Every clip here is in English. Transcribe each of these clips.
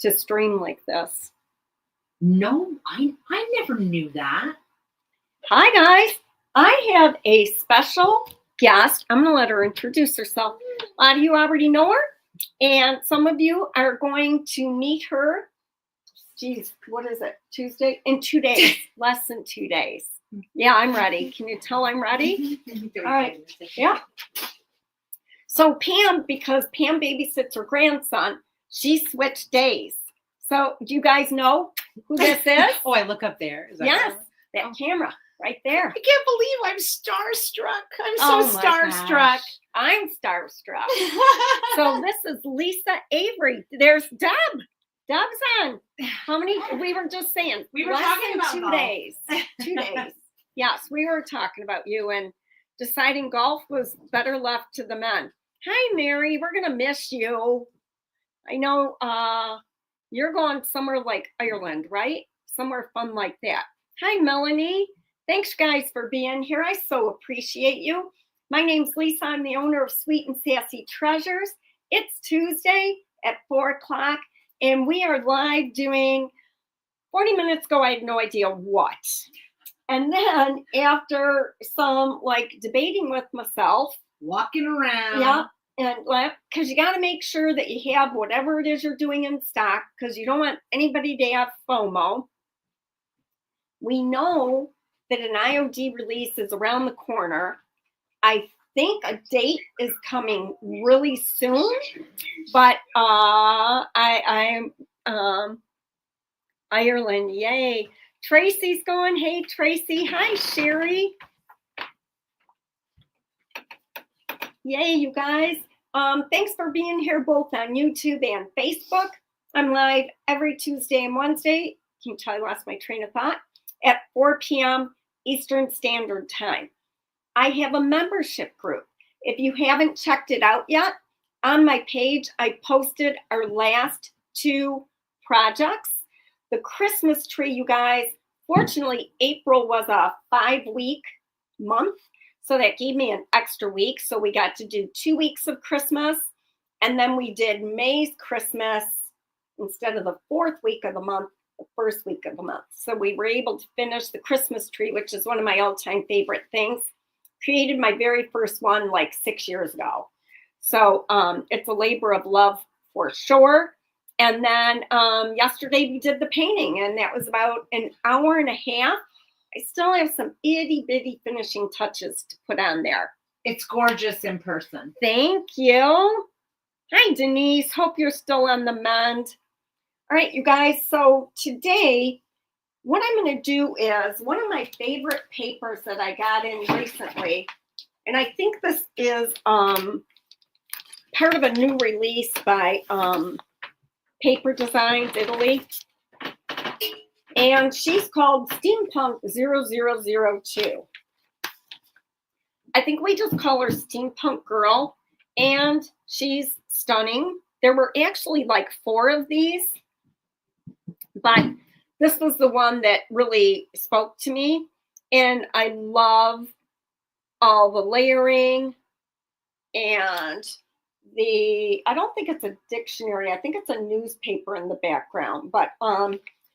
to stream like this. No, I never knew that. Hi, guys. I have a special guest. I'm going to let her introduce herself. A lot of you already know her, and some of you are going to meet her. Geez, what is it? Tuesday? In 2 days. Less than 2 days. Yeah, I'm ready. Can you tell I'm ready? All right. Yeah. So Pam, because Pam babysits her grandson, she switched days. So do you guys know who this is? Oh, I look up there. Is that yes, that camera right there. I can't believe I'm starstruck. I'm so starstruck. Gosh. I'm starstruck. So this is Lisa Avery. There's Deb. Deb's on. How many? We were just saying. We were talking about 2 days. 2 days. Yes, we were talking about you and deciding golf was better left to the men. Hi, Mary. We're going to miss you. I know you're going somewhere like Ireland, right? Somewhere fun like that. Hi, Melanie. Thanks, guys, for being here. I so appreciate you. My name's Lisa. I'm the owner of Sweet and Sassy Treasures. It's Tuesday at 4 o'clock, and we are live doing 40 minutes ago. I had no idea what. And then after some debating with myself, walking around. Yeah. And because you got to make sure that you have whatever it is you're doing in stock, because you don't want anybody to have FOMO. We know that an IOD release is around the corner. I think a date is coming really soon, but I'm Ireland, yay. Tracy's going. Hey, Tracy. Hi, Sherry. Yay, you guys. Thanks for being here both on YouTube and Facebook. I'm live every Tuesday and Wednesday. Can you tell I lost my train of thought? At 4 p.m. Eastern Standard Time. I have a membership group. If you haven't checked it out yet, on my page, I posted our last 2 projects. The Christmas tree, you guys, fortunately, April was a 5-week month. So that gave me an extra week. So we got to do 2 weeks of Christmas. And then we did May's Christmas instead of the 4th week of the month, the 1st week of the month. So we were able to finish the Christmas tree, which is one of my all-time favorite things. Created my very first one 6 years ago. So it's a labor of love for sure. And then yesterday we did the painting, and that was about an hour and a half. I still have some itty bitty finishing touches to put on there. It's gorgeous in person. Thank you. Hi, Denise. Hope you're still on the mend. All right, you guys. So today, what I'm going to do is one of my favorite papers that I got in recently, and I think this is part of a new release by Paper Designs Italy. And she's called Steampunk 0002. I think we just call her Steampunk Girl. And she's stunning. There were actually 4 of these. But this was the one that really spoke to me. And I love all the layering. And I don't think it's a dictionary. I think it's a newspaper in the background. But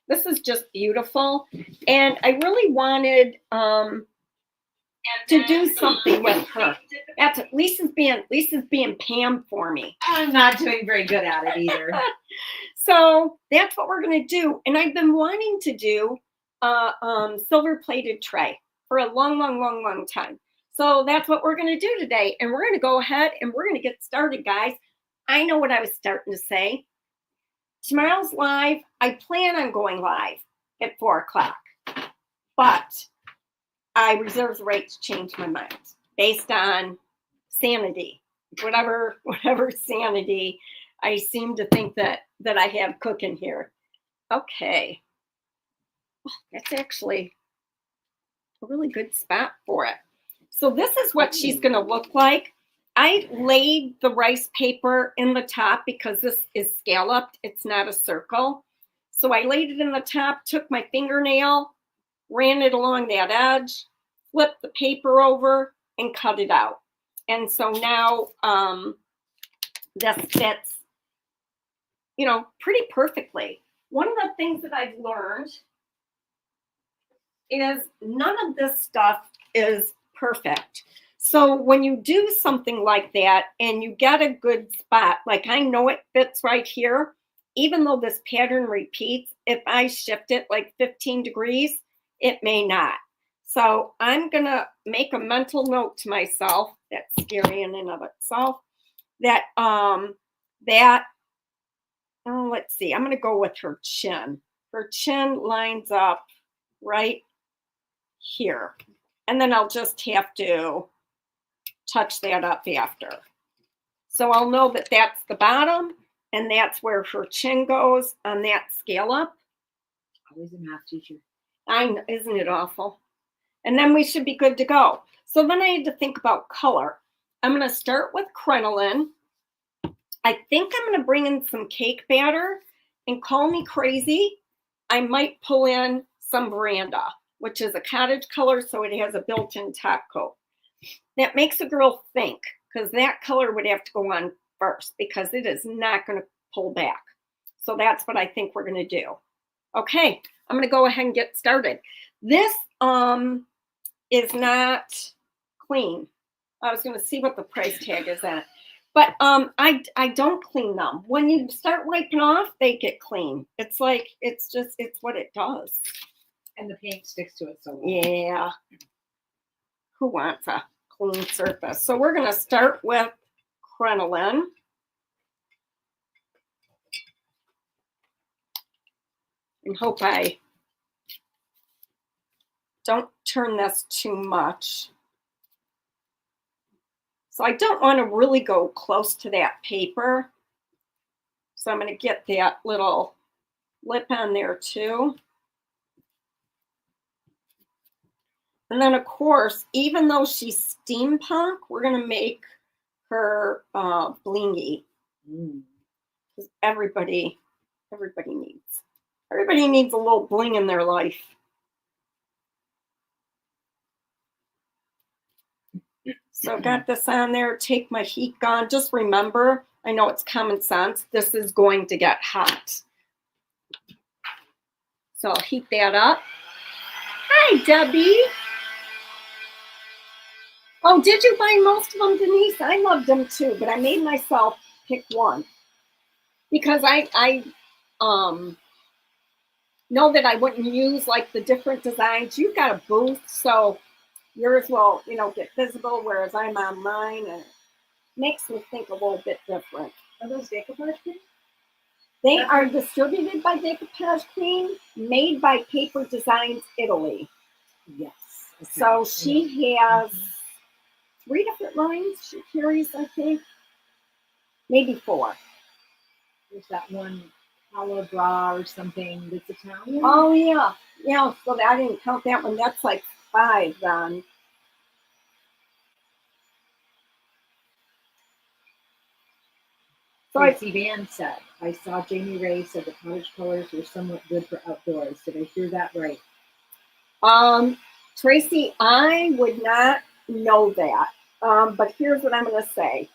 this is just beautiful. And I really wanted to do something with her. That's it. Lisa's being Pam for me. I'm not doing very good at it either. So that's what we're going to do. And I've been wanting to do a silver-plated tray for a long time. So that's what we're going to do today. And we're going to go ahead and we're going to get started, guys. I know what I was starting to say. Tomorrow's live. I plan on going live at 4 o'clock. But I reserve the right to change my mind based on sanity. Whatever sanity I seem to think that I have cooking here. Okay. That's actually a really good spot for it. So this is what she's going to look like. I laid the rice paper in the top because this is scalloped. It's not a circle. So I laid it in the top, took my fingernail, ran it along that edge, flipped the paper over, and cut it out. And so now this fits pretty perfectly. One of the things that I've learned is none of this stuff is perfect. So when you do something like that and you get a good spot, like I know it fits right here, even though this pattern repeats, if I shift it like 15 degrees, it may not. So I'm going to make a mental note to myself, that's scary in and of itself, that, let's see, I'm going to go with her chin. Her chin lines up right here. And then I'll just have to touch that up after. So I'll know that that's the bottom and that's where her chin goes on that scale up. Always a math teacher. I know, isn't it awful? And then we should be good to go. So then I had to think about color. I'm going to start with crinoline. I think I'm going to bring in some cake batter, and call me crazy, I might pull in some veranda, which is a cottage color, so it has a built-in top coat. That makes a girl think, because that color would have to go on first because it is not going to pull back. So that's what I think we're going to do. Okay, I'm going to go ahead and get started. This is not clean. I was going to see what the price tag is at. But I don't clean them. When you start wiping off, they get clean. It's like, it's what it does. And the paint sticks to it so well. Yeah. Who wants a clean surface? So we're going to start with crinoline. And hope I don't turn this too much. So I don't want to really go close to that paper. So I'm going to get that little lip on there too. And then of course, even though she's steampunk, we're going to make her blingy. Because everybody needs a little bling in their life. So I've got this on there, take my heat gun. Just remember, I know it's common sense, this is going to get hot. So I'll heat that up. Hi, Debbie. Oh, did you buy most of them, Denise? I loved them too, but I made myself pick one. Because I know that I wouldn't use like the different designs. You've got a booth, so yours will, get visible, whereas I'm on mine, and it makes me think a little bit different. Are those decoupage cream? They are distributed by Decoupage Queen, made by Paper Designs Italy. Yes. Okay. So she has 3 different lines she carries, I think. Maybe 4. There's that one Calabra or something that's Italian. Oh, yeah. Yeah, so I didn't count that one. That's like 5 then. So Tracy Van said, I saw Jamie Ray said the cottage colors were somewhat good for outdoors. Did I hear that right? Tracy, I would not know that. But here's what I'm going to say.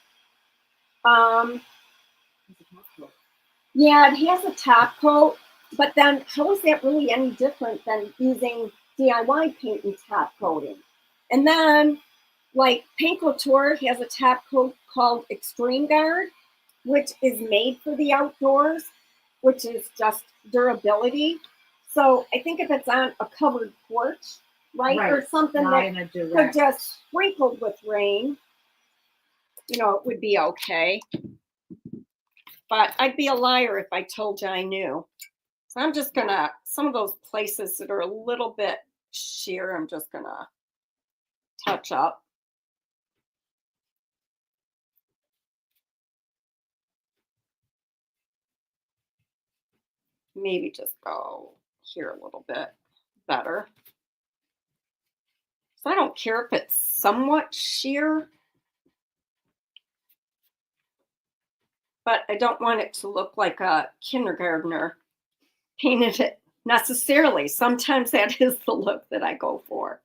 Yeah, it has a top coat, but then how is that really any different than using DIY paint and top coating? And then, like, Paint Couture has a top coat called Extreme Guard, which is made for the outdoors, which is just durability. So I think if it's on a covered porch, right, or something that could just sprinkled with rain, it would be okay. But I'd be a liar if I told you I knew. So I'm just gonna, some of those places that are a little bit sheer, I'm just gonna touch up. Maybe just go here a little bit better. So I don't care if it's somewhat sheer, but I don't want it to look like a kindergartner painted it necessarily. Sometimes that is the look that I go for.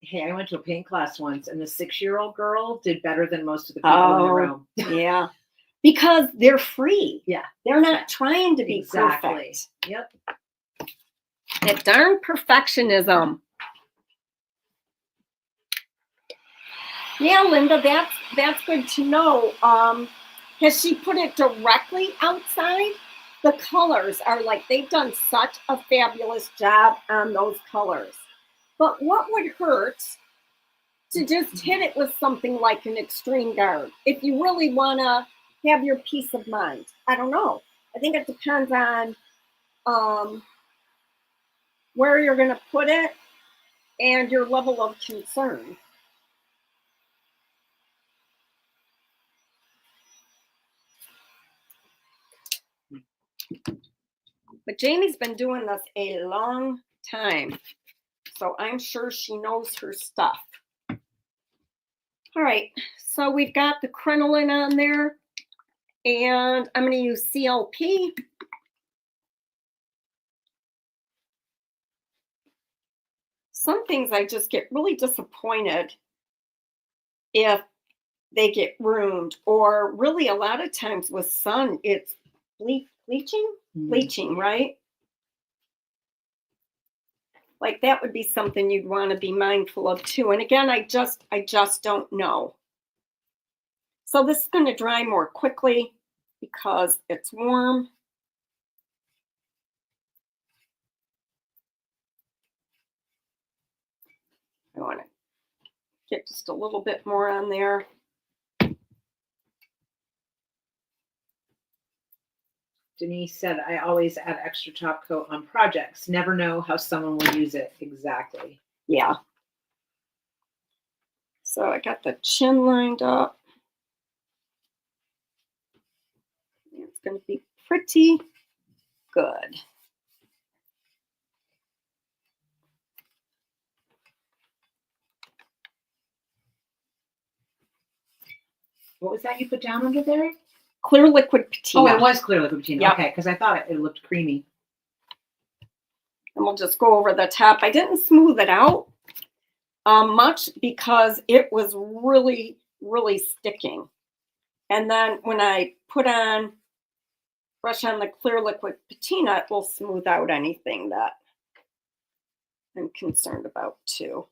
Hey, I went to a paint class once, and the 6-year-old girl did better than most of the people in the room. Yeah. Because they're free. Yeah. They're not trying to be Exactly. perfect. Yep. That darn perfectionism. Yeah, Linda, that's good to know. Has she put it directly outside? The colors are like, they've done such a fabulous job on those colors. But what would hurt to just hit it with something like an extreme guard if you really want to have your peace of mind? I don't know. I think it depends on where you're going to put it and your level of concern. But Jamie's been doing this a long time, so I'm sure she knows her stuff. All right, so we've got the crinoline on there, and I'm going to use CLP. Some things I just get really disappointed if they get ruined, or really a lot of times with sun, it's bleaching, right? Like that would be something you'd want to be mindful of too. And again, I just don't know. So this is going to dry more quickly because it's warm. I want to get just a little bit more on there. Denise said, I always add extra top coat on projects. Never know how someone will use it exactly. Yeah. So I got the chin lined up. It's going to be pretty good. What was that you put down under there? Clear liquid patina. Oh, it was clear liquid patina. Yep. Okay, because I thought it looked creamy. And we'll just go over the top. I didn't smooth it out much because it was really, really sticking. And then when I brush on the clear liquid patina, it will smooth out anything that I'm concerned about too.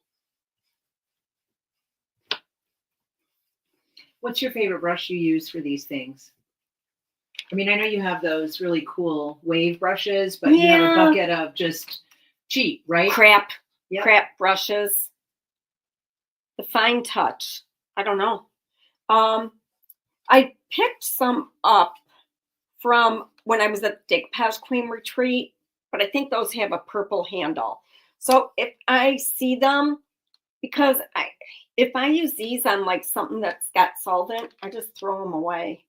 What's your favorite brush you use for these things? I mean, I know you have those really cool wave brushes, but you have a bucket of just cheap, right? Crap brushes. The fine touch. I don't know. I picked some up from when I was at the Decoupage Queen retreat, but I think those have a purple handle. So if I see them, because if I use these on like something that's got solvent, I just throw them away.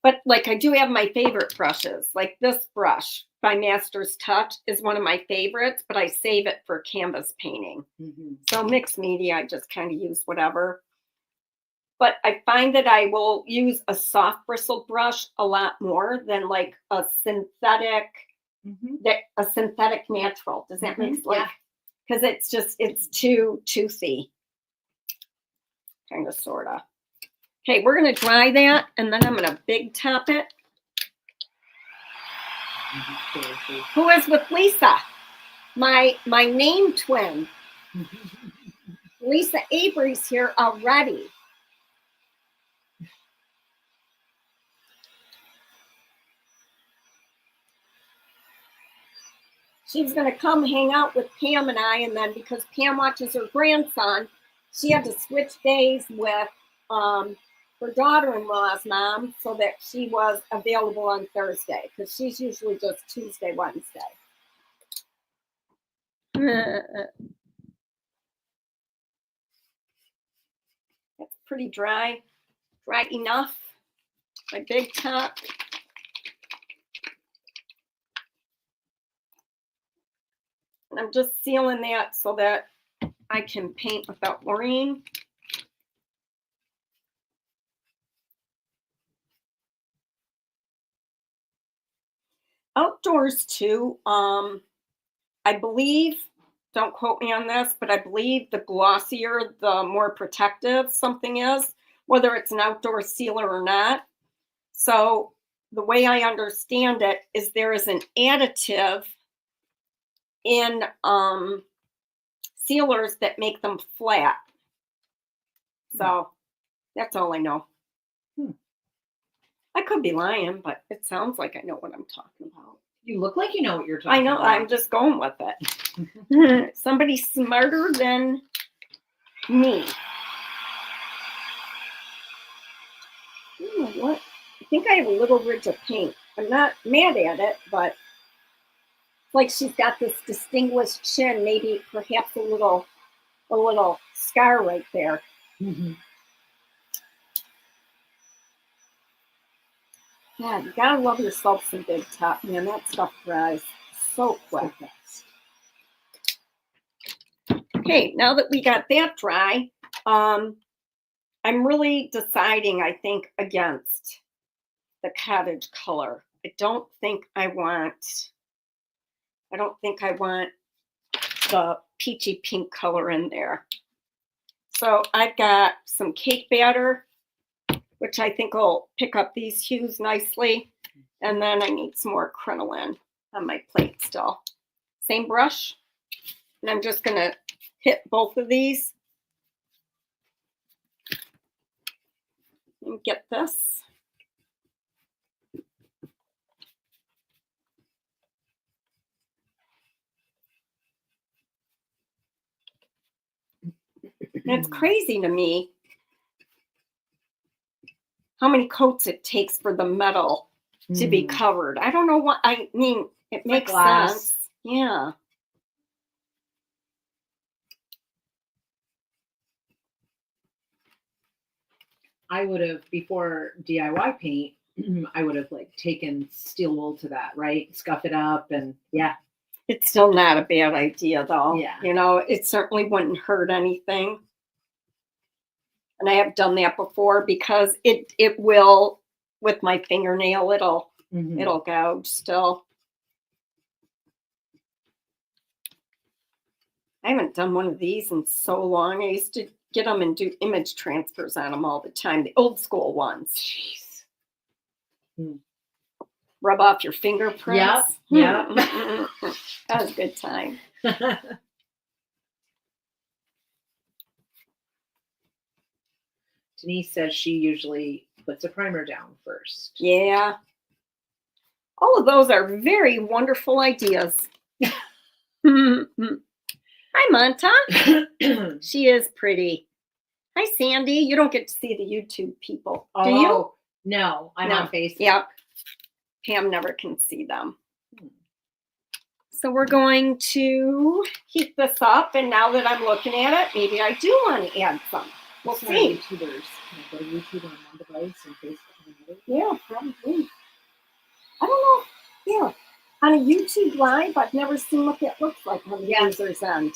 But like I do have my favorite brushes. Like this brush by Master's Touch is one of my favorites, but I save it for canvas painting. Mm-hmm. So mixed media, I just kind of use whatever. But I find that I will use a soft bristle brush a lot more than like a synthetic, a synthetic natural. Does that make sense? Yeah. Because it's too toothy. Kind of, sort of. Okay, we're going to dry that, and then I'm going to big top it. Who is with Lisa? My name twin. Lisa Avery's here already. She's going to come hang out with Pam and I, and then because Pam watches her grandson, she had to switch days with her daughter-in-law's mom so that she was available on Thursday because she's usually just Tuesday, Wednesday. That's pretty dry enough. My big top. And I'm just sealing that so that I can paint without worrying. Outdoors too, I believe, don't quote me on this, but I believe the glossier, the more protective something is. whether it's an outdoor sealer or not. So the way I understand it is there is an additive in sealers that make them flat. So that's all I know. I could be lying, but it sounds like I know what I'm talking about. You look like you know what you're talking about. I know, I'm just going with it. Somebody smarter than me. You know what? I think I have a little ridge of paint. I'm not mad at it, but like she's got this distinguished chin, maybe perhaps a little scar right there. Yeah, you gotta love yourself some Big Top, man. That stuff dries so quick. Okay, now that we got that dry, I'm really deciding, I think, against the cottage color. I don't think I want the peachy pink color in there. So I've got some cake batter, which I think will pick up these hues nicely. And then I need some more crinoline on my plate still. Same brush. And I'm just going to hit both of these. And get this. And it's crazy to me how many coats it takes for the metal to be covered. I don't know what, I mean, it makes sense. Yeah. I would have, before DIY paint, I would have like taken steel wool to that, right? Scuff it up and yeah. It's still not a bad idea though. Yeah. You know, it certainly wouldn't hurt anything. And I have done that before because it will, with my fingernail, it'll gouge still. I haven't done one of these in so long. I used to get them and do image transfers on them all the time, the old school ones. Jeez. Rub off your fingerprints. Yeah. That was a good time. Denise says she usually puts a primer down first. Yeah. All of those are very wonderful ideas. Hi, Monta. She is pretty. Hi, Sandy. You don't get to see the YouTube people, do you? No, I'm on Facebook. Yep. Pam never can see them. So we're going to heat this up, and now that I'm looking at it, maybe I do want to add some. We'll see. YouTubers. Can I go to YouTube on one device and Facebook on another? Yeah, probably. I don't know. Yeah. On a YouTube live, I've never seen what that looks like on the user's end.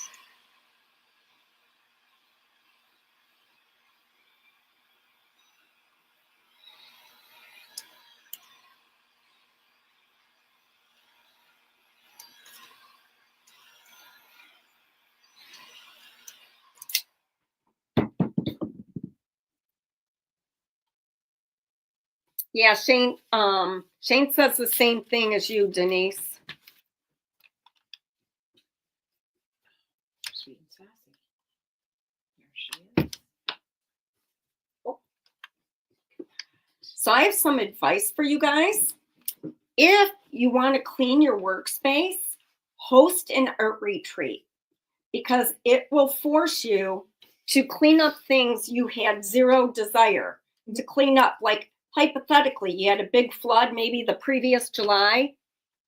Yeah, Shane says the same thing as you, Denise. Sweet and sassy. There she is. Oh. So I have some advice for you guys. If you want to clean your workspace, host an art retreat because it will force you to clean up things you had zero desire to clean up. Like hypothetically, you had a big flood maybe the previous July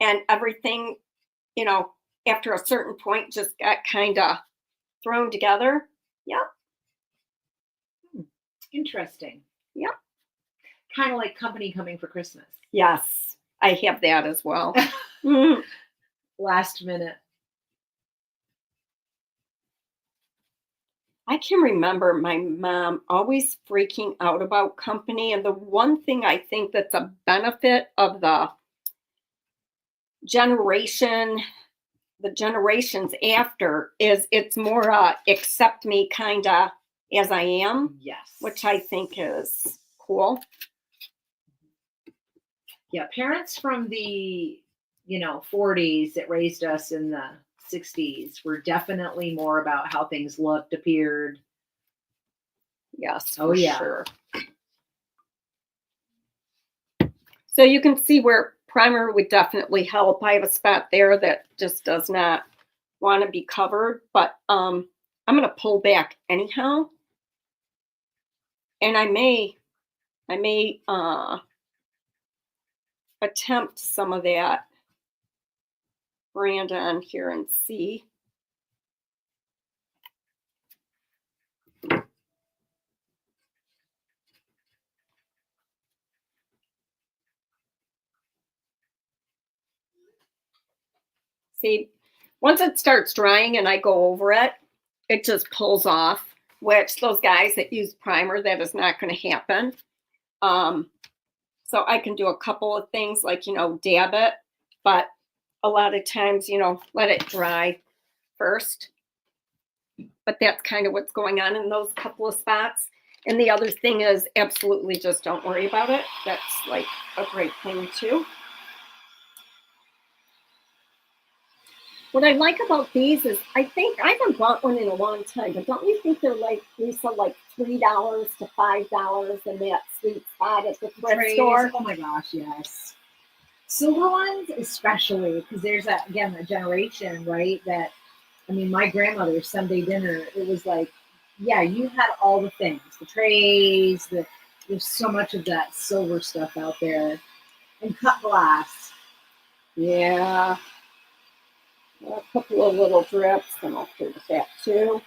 and everything, you know, after a certain point just got kind of thrown together. Yep. Interesting. Yep. Kind of like company coming for Christmas. Yes, I have that as well. Last minute. I can remember my mom always freaking out about company. And the one thing I think that's a benefit of the generations after is it's more accept me kind of as I am, Yes. which I think is cool. Yeah, parents from the 40s that raised us in the 60s were definitely more about how things looked, appeared. Yes, Oh, for yeah. sure. So you can see where primer would definitely help. I have a spot there that just does not want to be covered, but I'm going to pull back anyhow. And I may attempt some of that brand on here and see. See, once it starts drying and I go over it, it just pulls off, which those guys that use primer, that is not going to happen. So I can do a couple of things like, dab it, but a lot of times, let it dry first. But that's kind of what's going on in those couple of spots. And the other thing is absolutely just don't worry about it. That's like a great thing too. What I like about these is I think I haven't bought one in a long time, but don't you think they're like, Lisa, like $3 to $5 in that sweet spot at the thrift store? Oh my gosh, yes. Silver ones especially, because there's that, again, that generation, right? That, I mean, my grandmother's Sunday dinner, it was like, yeah, you had all the things, the trays, there's so much of that silver stuff out there. And cut glass. Yeah. A couple of little drips, and I'll do that too.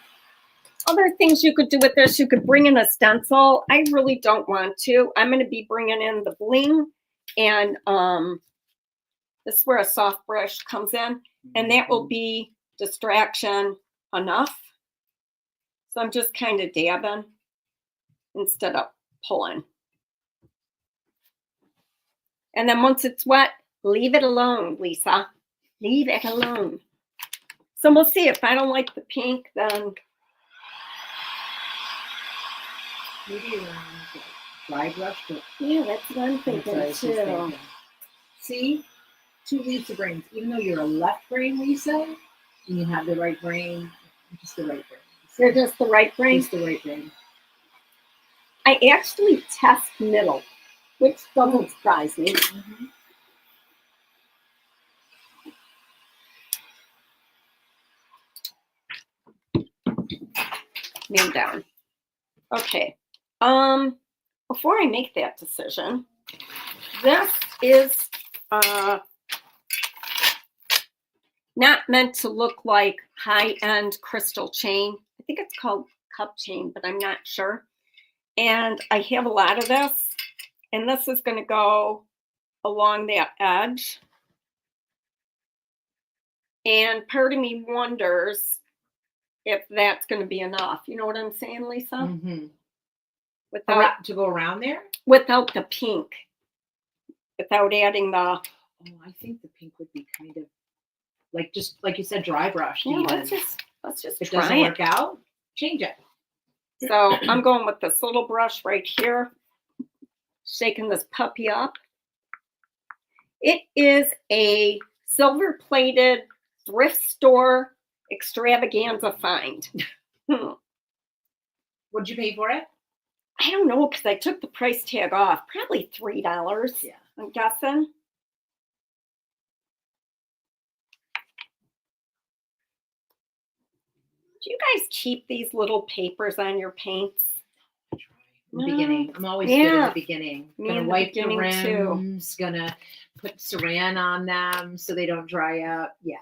Other things you could do with this, you could bring in a stencil. I really don't want to. I'm going to be bringing in the bling, and this is where a soft brush comes in, and that will be distraction enough. So I'm just kind of dabbing instead of pulling. And then once it's wet, leave it alone, Lisa. Leave it alone. So we'll see. If I don't like the pink, then maybe around dry brush. Yeah, that's what I'm thinking too. See, 2 Lisa brains. Even though you're a left brain Lisa, and you have the right brain, just the right brain. You're just the right brain? Just the right brain. I actually test middle, which doesn't surprise me. Mm-hmm. Name down. Okay. Before I make that decision, this is not meant to look like high-end crystal chain. I think it's called cup chain, but I'm not sure. And I have a lot of this, and this is going to go along that edge. And part of me wonders if that's going to be enough. You know what I'm saying, Lisa? Mm-hmm. To go around there? Without the pink. Without adding the... Oh, I think the pink would be kind of like, just like you said, dry brush. Yeah, even. let's just if it try doesn't it. work out, change it. So I'm going with this little brush right here, shaking this puppy up. It is a silver-plated thrift store extravaganza find. What'd you pay for it? I don't know, because I took the price tag off. Probably $3. Yeah, I'm guessing. Do you guys keep these little papers on your paints? I try. In the beginning. I'm always good in the beginning. Gonna wipe the rims, gonna put saran on them so they don't dry out. Yeah.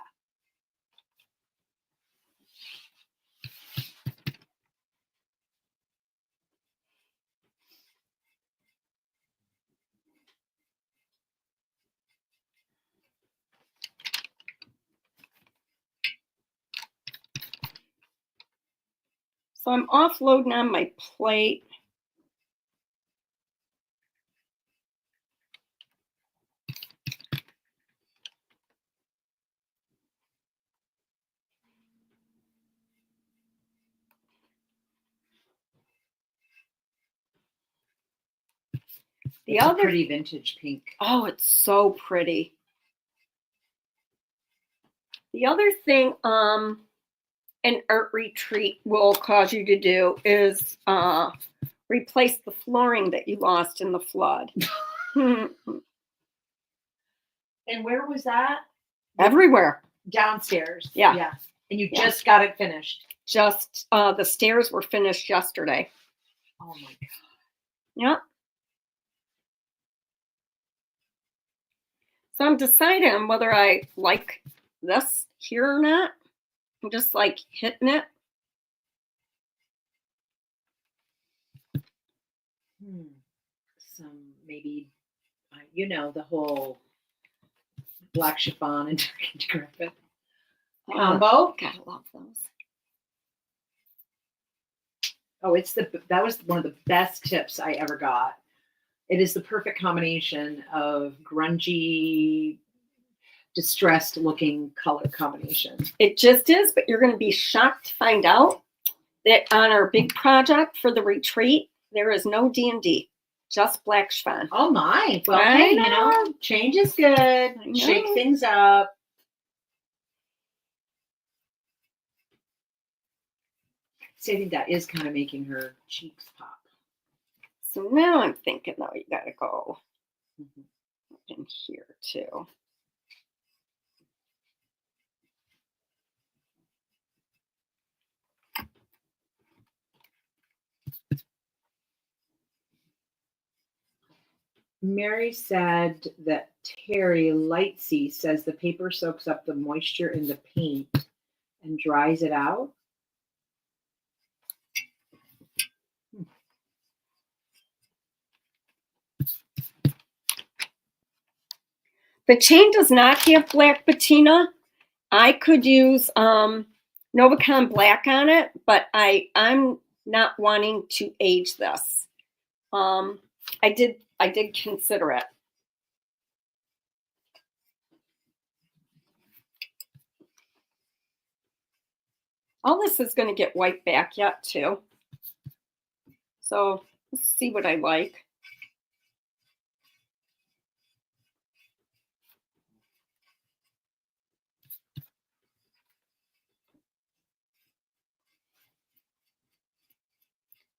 So I'm offloading on my plate. The It's a other, pretty vintage pink. oh, it's so pretty. The other thing an art retreat will cause you to do is replace the flooring that you lost in the flood. And where was that? Everywhere. Downstairs. Yeah. Yeah. And you Yeah. just got it finished. Just the stairs were finished yesterday. Oh my God. Yeah. So I'm deciding on whether I like this here or not. I'm just like hitting it. Some maybe, the whole black chiffon and turkey decrepit combo. Gotta love those. Oh, that was one of the best tips I ever got. It is the perfect combination of grungy, distressed looking color combination. It just is, but you're going to be shocked to find out that on our big project for the retreat, there is no D&D, just black chiffon. Oh my! Well, I hey, know. change is good. Shake things up. So I think that is kind of making her cheeks pop. So now I'm thinking, though, you got to go in here too. Mary said that Terry Lightsey says the paper soaks up the moisture in the paint and dries it out. The chain does not have black patina. I could use Novacon black on it, but I'm not wanting to age this. I did consider it. All this is going to get wiped back yet too. So let's see what I like.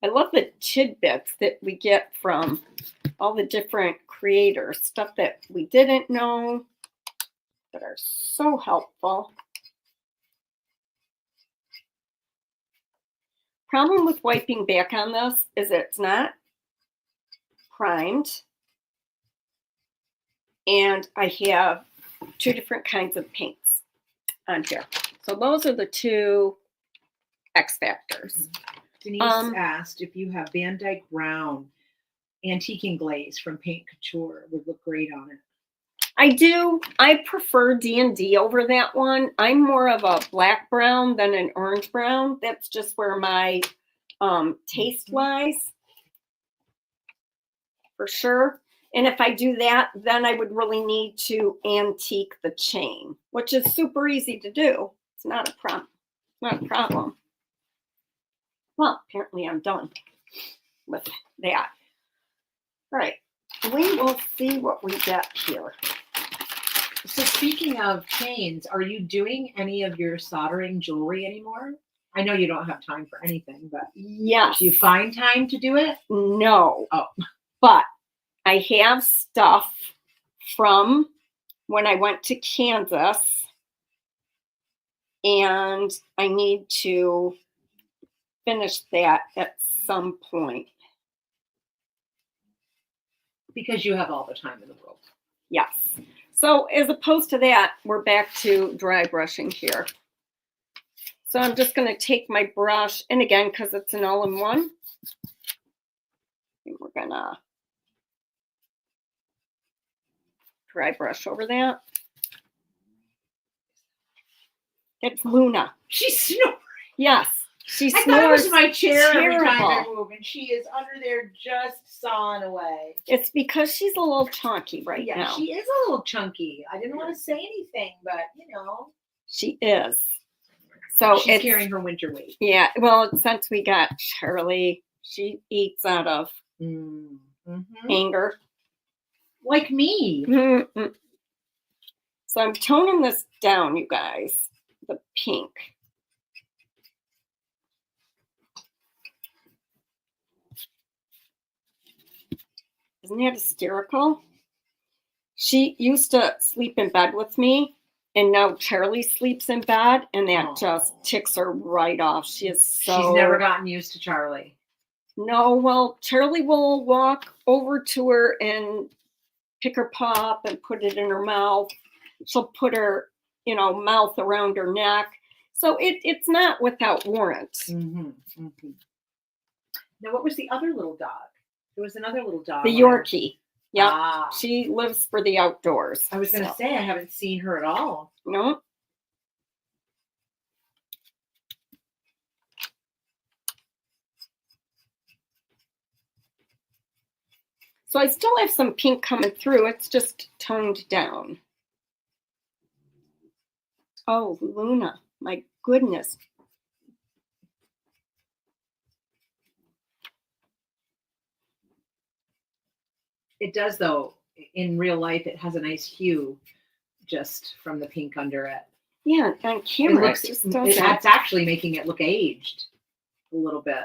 I love the tidbits that we get from all the different creators, stuff that we didn't know that are so helpful. Problem with wiping back on this is it's not primed. And I have two different kinds of paints on here. So those are the two X factors. Denise asked if you have Van Dyke Brown antiquing glaze from Paint Couture. It would look great on it. I do. I prefer D&D over that one. I'm more of a black brown than an orange brown. That's just where my taste lies, for sure. And if I do that, then I would really need to antique the chain, which is super easy to do. It's not a problem. Not a problem. Well, apparently I'm done with that. All right. We will see what we get here. So speaking of chains, are you doing any of your soldering jewelry anymore? I know you don't have time for anything, but yes. Do you find time to do it? No. Oh. But I have stuff from when I went to Kansas, and I need to finish that at some point. Because you have all the time in the world. Yes. So as opposed to that, we're back to dry brushing here. So I'm just going to take my brush, and again, because it's an all-in-one, and we're going to dry brush over that. It's Luna. She's snoring. Yes. She snores. I thought it was my chair terrible. every time I move, and she is under there just sawing away. It's because she's a little chunky right now. Yeah, she is a little chunky. I didn't want to say anything, but she is. So she's carrying her winter weight. Yeah. Well, since we got Charlie, she eats out of anger. Like me. Mm-mm. So I'm toning this down, you guys, the pink. Isn't that hysterical? She used to sleep in bed with me, and now Charlie sleeps in bed, and that just ticks her right off. She is so... She's never gotten used to Charlie. No, well, Charlie will walk over to her and pick her paw up and put it in her mouth. She'll put her, mouth around her neck. So it's not without warrant. Mm-hmm. Mm-hmm. Now, what was the other little dog? There was another little dog. The Yorkie. Yeah, Ah. She lives for the outdoors. I was going to say, I haven't seen her at all. No. So I still have some pink coming through. It's just toned down. Oh, Luna, my goodness. It does, though. In real life, it has a nice hue just from the pink under it. Yeah, on camera, it just doesn't. That's actually making it look aged a little bit.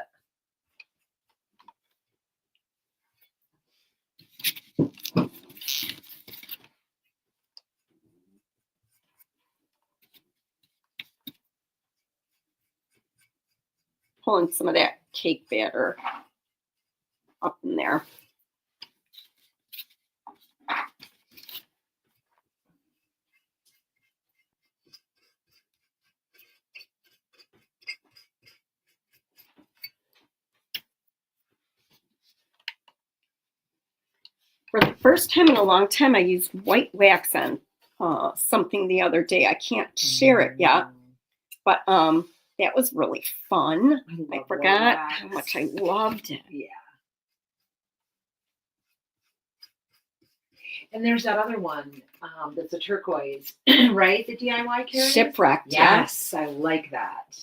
Pulling some of that cake batter up in there. For the first time in a long time, I used white wax on something the other day. I can't share it yet, but that was really fun. I forgot how much I loved it. Yeah. And there's that other one that's a turquoise, right? The DIY carrier? Shipwrecked. Yes, I like that.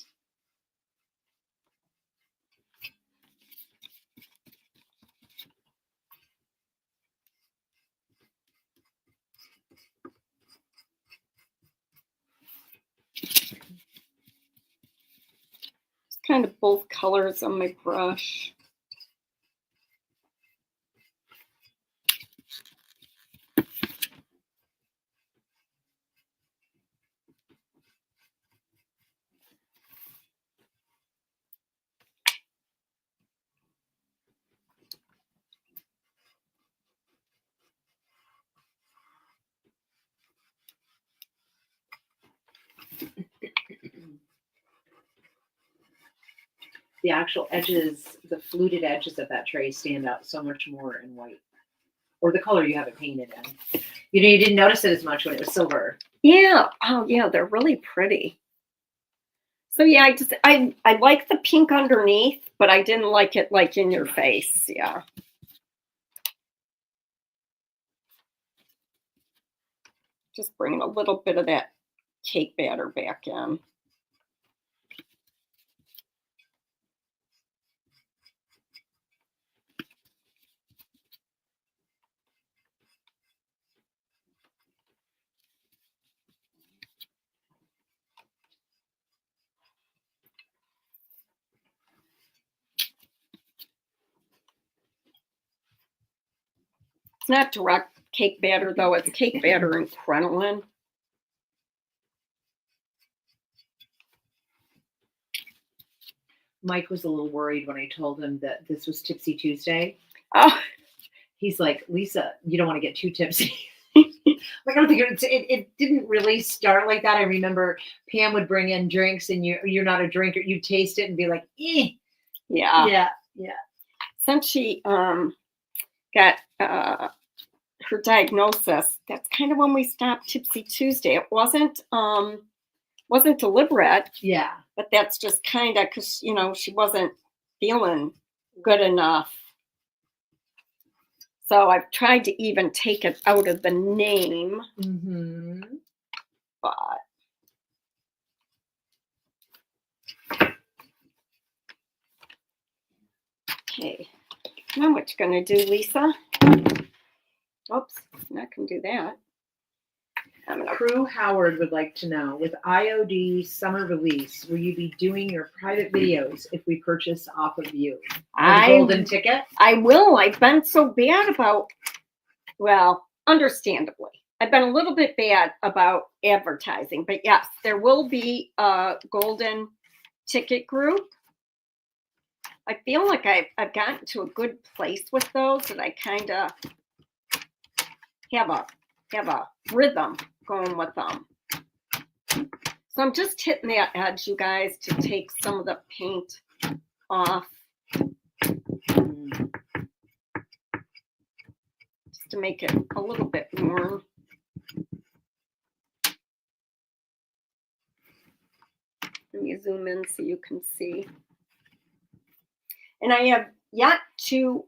It's kind of both colors on my brush. The actual edges, the fluted edges of that tray stand out so much more in white. Or the color you have it painted in. You didn't notice it as much when it was silver. Yeah. Oh, yeah. They're really pretty. So yeah, I like the pink underneath, but I didn't like it like in your face. Yeah. Just bringing a little bit of that cake batter back in. It's not direct cake batter, though. It's cake batter and crinoline. Mike was a little worried when I told him that this was Tipsy Tuesday. Oh. He's like, Lisa, you don't want to get too tipsy. Like, I don't think it didn't really start like that. I remember Pam would bring in drinks and you're not a drinker. You taste it and be like, eh. Yeah. Yeah. Since she got her diagnosis, that's kind of when we stopped Tipsy Tuesday. It wasn't deliberate. Yeah. But that's just kind of because, she wasn't feeling good enough. So I've tried to even take it out of the name. Mm-hmm. But okay. Now what you gonna do, Lisa? Oops, I'm not going to do that. I'm going to Crew Howard would like to know, with IOD summer release, will you be doing your private videos if we purchase off of you? Or the golden ticket? I will. I've been so bad about, well, understandably, I've been a little bit bad about advertising, but yes, there will be a golden ticket group. I feel like I've gotten to a good place with those, that I kind of have a rhythm going with them. So I'm just hitting that edge, you guys, to take some of the paint off. Just to make it a little bit warm. Let me zoom in so you can see. And I have yet to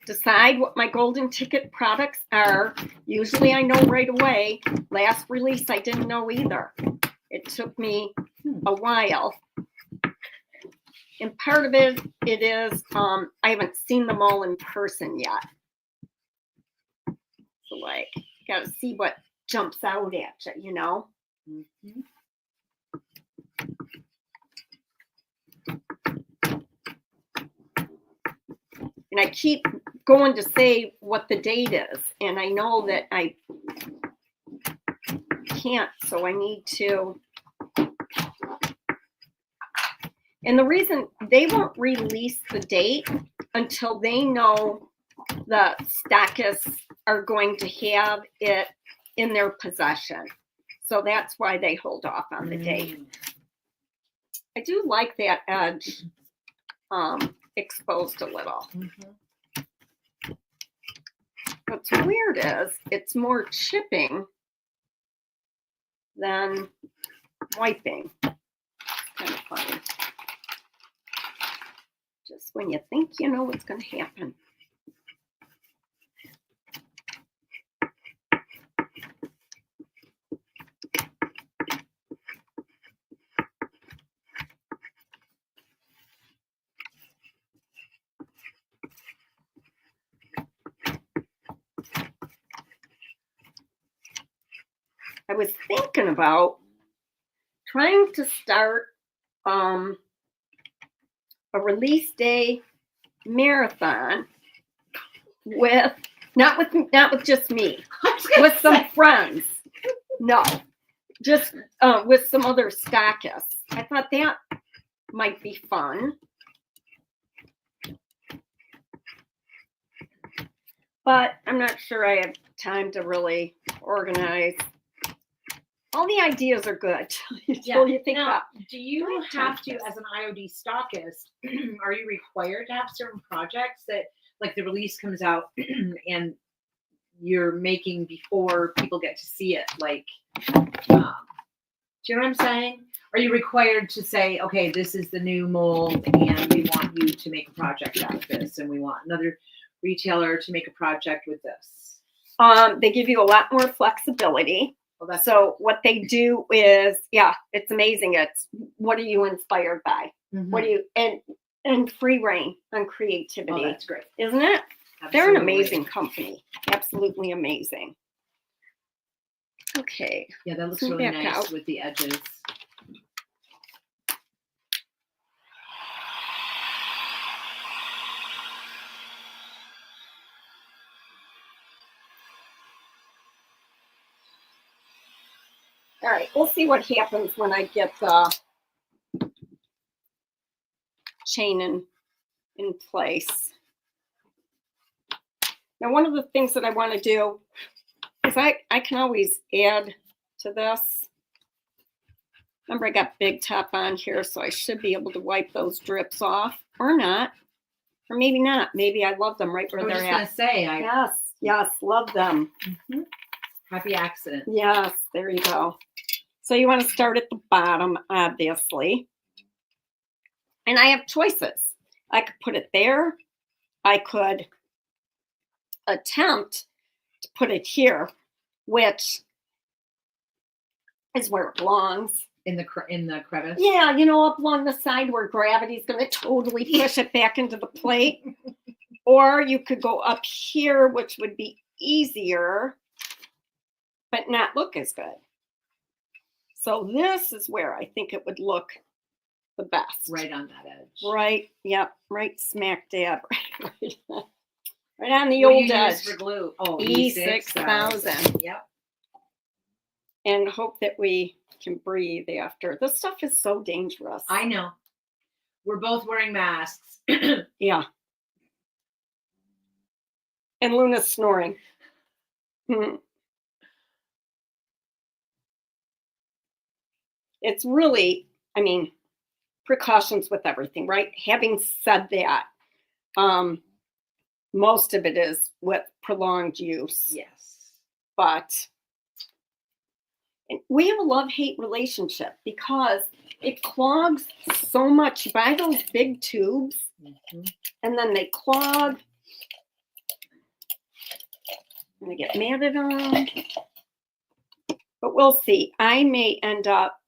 decide what my golden ticket products are. Usually I know right away. Last release, I didn't know either. It took me a while. And part of it is I haven't seen them all in person yet. So like, you got to see what jumps out at you, you know? Mm-hmm. And I keep going to say what the date is, and I know that I can't, so I need to. And the reason they won't release the date until they know the stockists are going to have it in their possession. So that's why they hold off on the date. I do like that edge exposed a little. Mm-hmm. What's weird is it's more chipping than wiping. It's kind of funny. Just when you think you know what's going to happen. I was thinking about trying to start a release day marathon with not with just me, with some friends. No, just with some other stockists. I thought that might be fun. But I'm not sure I have time to really organize. All the ideas are good. Until you think now, about. do you have to, as an IOD stockist, are you required to have certain projects that, like, the release comes out and you're making before people get to see it? Like, do you know what I'm saying? Are you required to say, okay, this is the new mold and we want you to make a project out of this, and we want another retailer to make a project with this? They give you a lot more flexibility. Well, so what they do is, yeah, it's amazing. It's what are you inspired by? Mm-hmm. What do you and free reign on creativity. Oh, that's great, isn't it? Absolutely. They're an amazing company. Absolutely amazing. Okay. Yeah, that looks really nice with the edges. All right, we'll see what happens when I get the chain in place. Now, one of the things that I want to do is I can always add to this. Remember, I got Big Top on here, so I should be able to wipe those drips off, or not, or maybe not. Maybe I love them right where they're at. I was just gonna say, yes, love them. Mm-hmm. Happy accident. Yes, there you go. So you want to start at the bottom, obviously. And I have choices. I could put it there. I could attempt to put it here, which is where it belongs. In the crevice? Yeah, you know, up along the side where gravity's going to totally push it back into the plate. Or you could go up here, which would be easier, but not look as good. So this is where I think it would look the best. Right on that edge. Right. Yep. Right smack dab. Right on the What do old you edge. use for glue? Oh, E6000. Yep. And hope that we can breathe after. This stuff is so dangerous. I know. We're both wearing masks. Yeah. And Luna's snoring. It's really, I mean, precautions with everything, right? Having said that, most of it is with prolonged use. Yes. But we have a love-hate relationship because it clogs so much. You buy those big tubes, and then they clog. And I get mad at them. But we'll see. I may end up,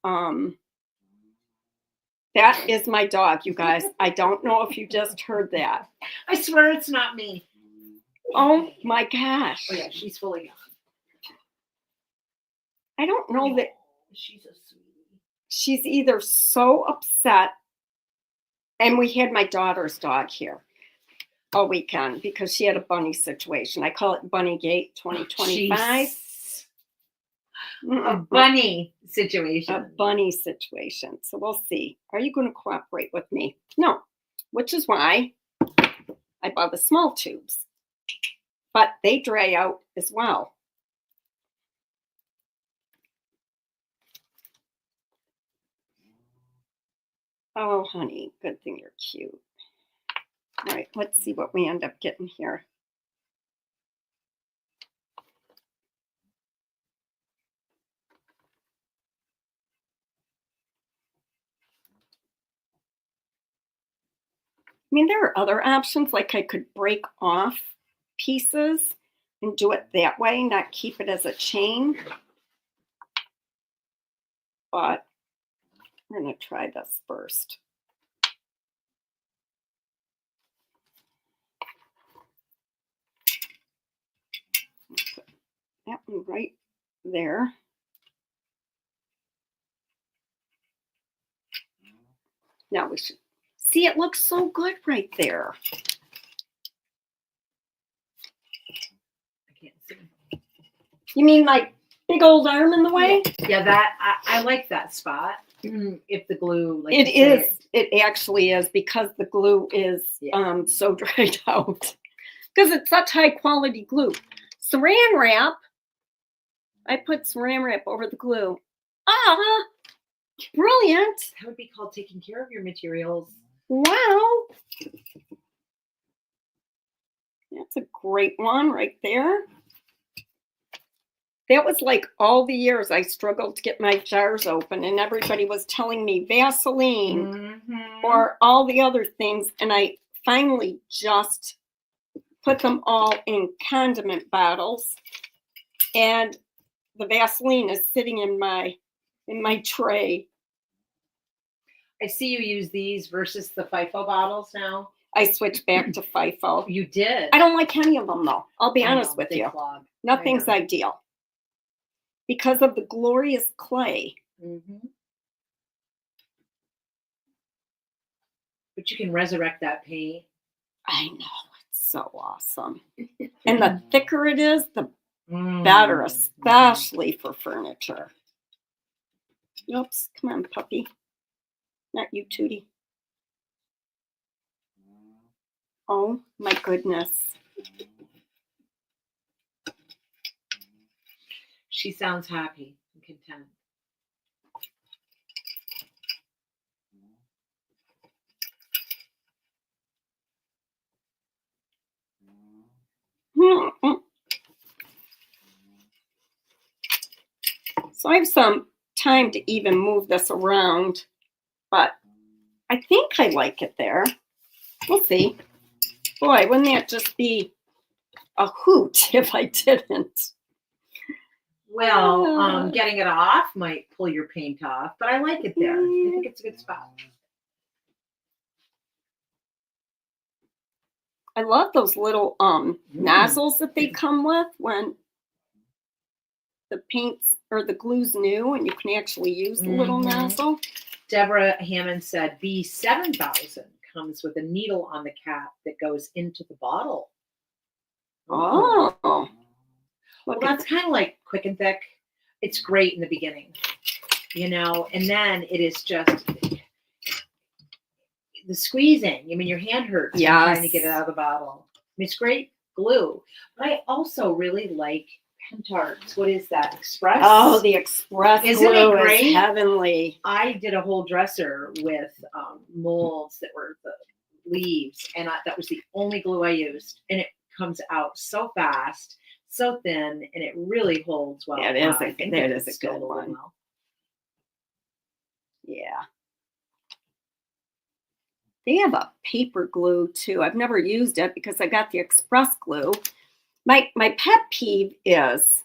that is my dog, you guys. I don't know if you just heard that. I swear it's not me. Oh my gosh. Oh yeah, she's fully gone. I don't know that She's a sweetie. she's either so upset, and we had my daughter's dog here all weekend because she had a bunny situation. I call it Bunny Gate 2025. A bunny situation. A bunny situation. So we'll see. Are you going to cooperate with me? No, which is why I bought the small tubes. But they dry out as well. Oh, honey, good thing you're cute. All right, let's see what we end up getting here. I mean, there are other options, like I could break off pieces and do it that way, not keep it as a chain. But we're going to try this first. Put that one right there. Now we should see, it looks so good right there. I can't see. You mean like big old arm in the way? Yeah, that I like that spot. If the glue, like It is. It actually is, because the glue is so dried out. Because it's such high quality glue. Saran wrap. I put saran wrap over the glue. Ah, brilliant. That would be called taking care of your materials. Wow. That's a great one right there. That was like all the years I struggled to get my jars open, and everybody was telling me Vaseline or all the other things. And I finally just put them all in condiment bottles, and the Vaseline is sitting in my tray. I see you use these versus the FIFO bottles now. I switched back to FIFO. You did? I don't like any of them, though. I'll be honest with you. Clog. Nothing's ideal because of the glorious clay. But you can resurrect that paint. I know. It's so awesome. And the thicker it is, the better, especially for furniture. Oops. Come on, puppy. Not you, Tootie. Oh, my goodness. She sounds happy and content. So I have some time to even move this around, but I think I like it there. We'll see. Boy, wouldn't that just be a hoot if I didn't? Well, getting it off might pull your paint off, but I like it there. I think it's a good spot. I love those little nozzles that they come with when the paints or the glue's new and you can actually use the little nozzle. Deborah Hammond said B7000 comes with a needle on the cap that goes into the bottle. Oh. Well, that's kind of like Quick and Thick. It's great in the beginning, you know, and then it is just the squeezing. I mean, your hand hurts trying to get it out of the bottle. I mean, it's great glue. But I also really like Pentart's. What is that? Express? Oh, the Express Isn't glue it great? is heavenly. I did a whole dresser with molds that were the leaves, and that was the only glue I used. And it comes out so fast, so thin, and it really holds well. That is a good one. Well. Yeah. They have a paper glue too. I've never used it because I got the Express glue. My pet peeve is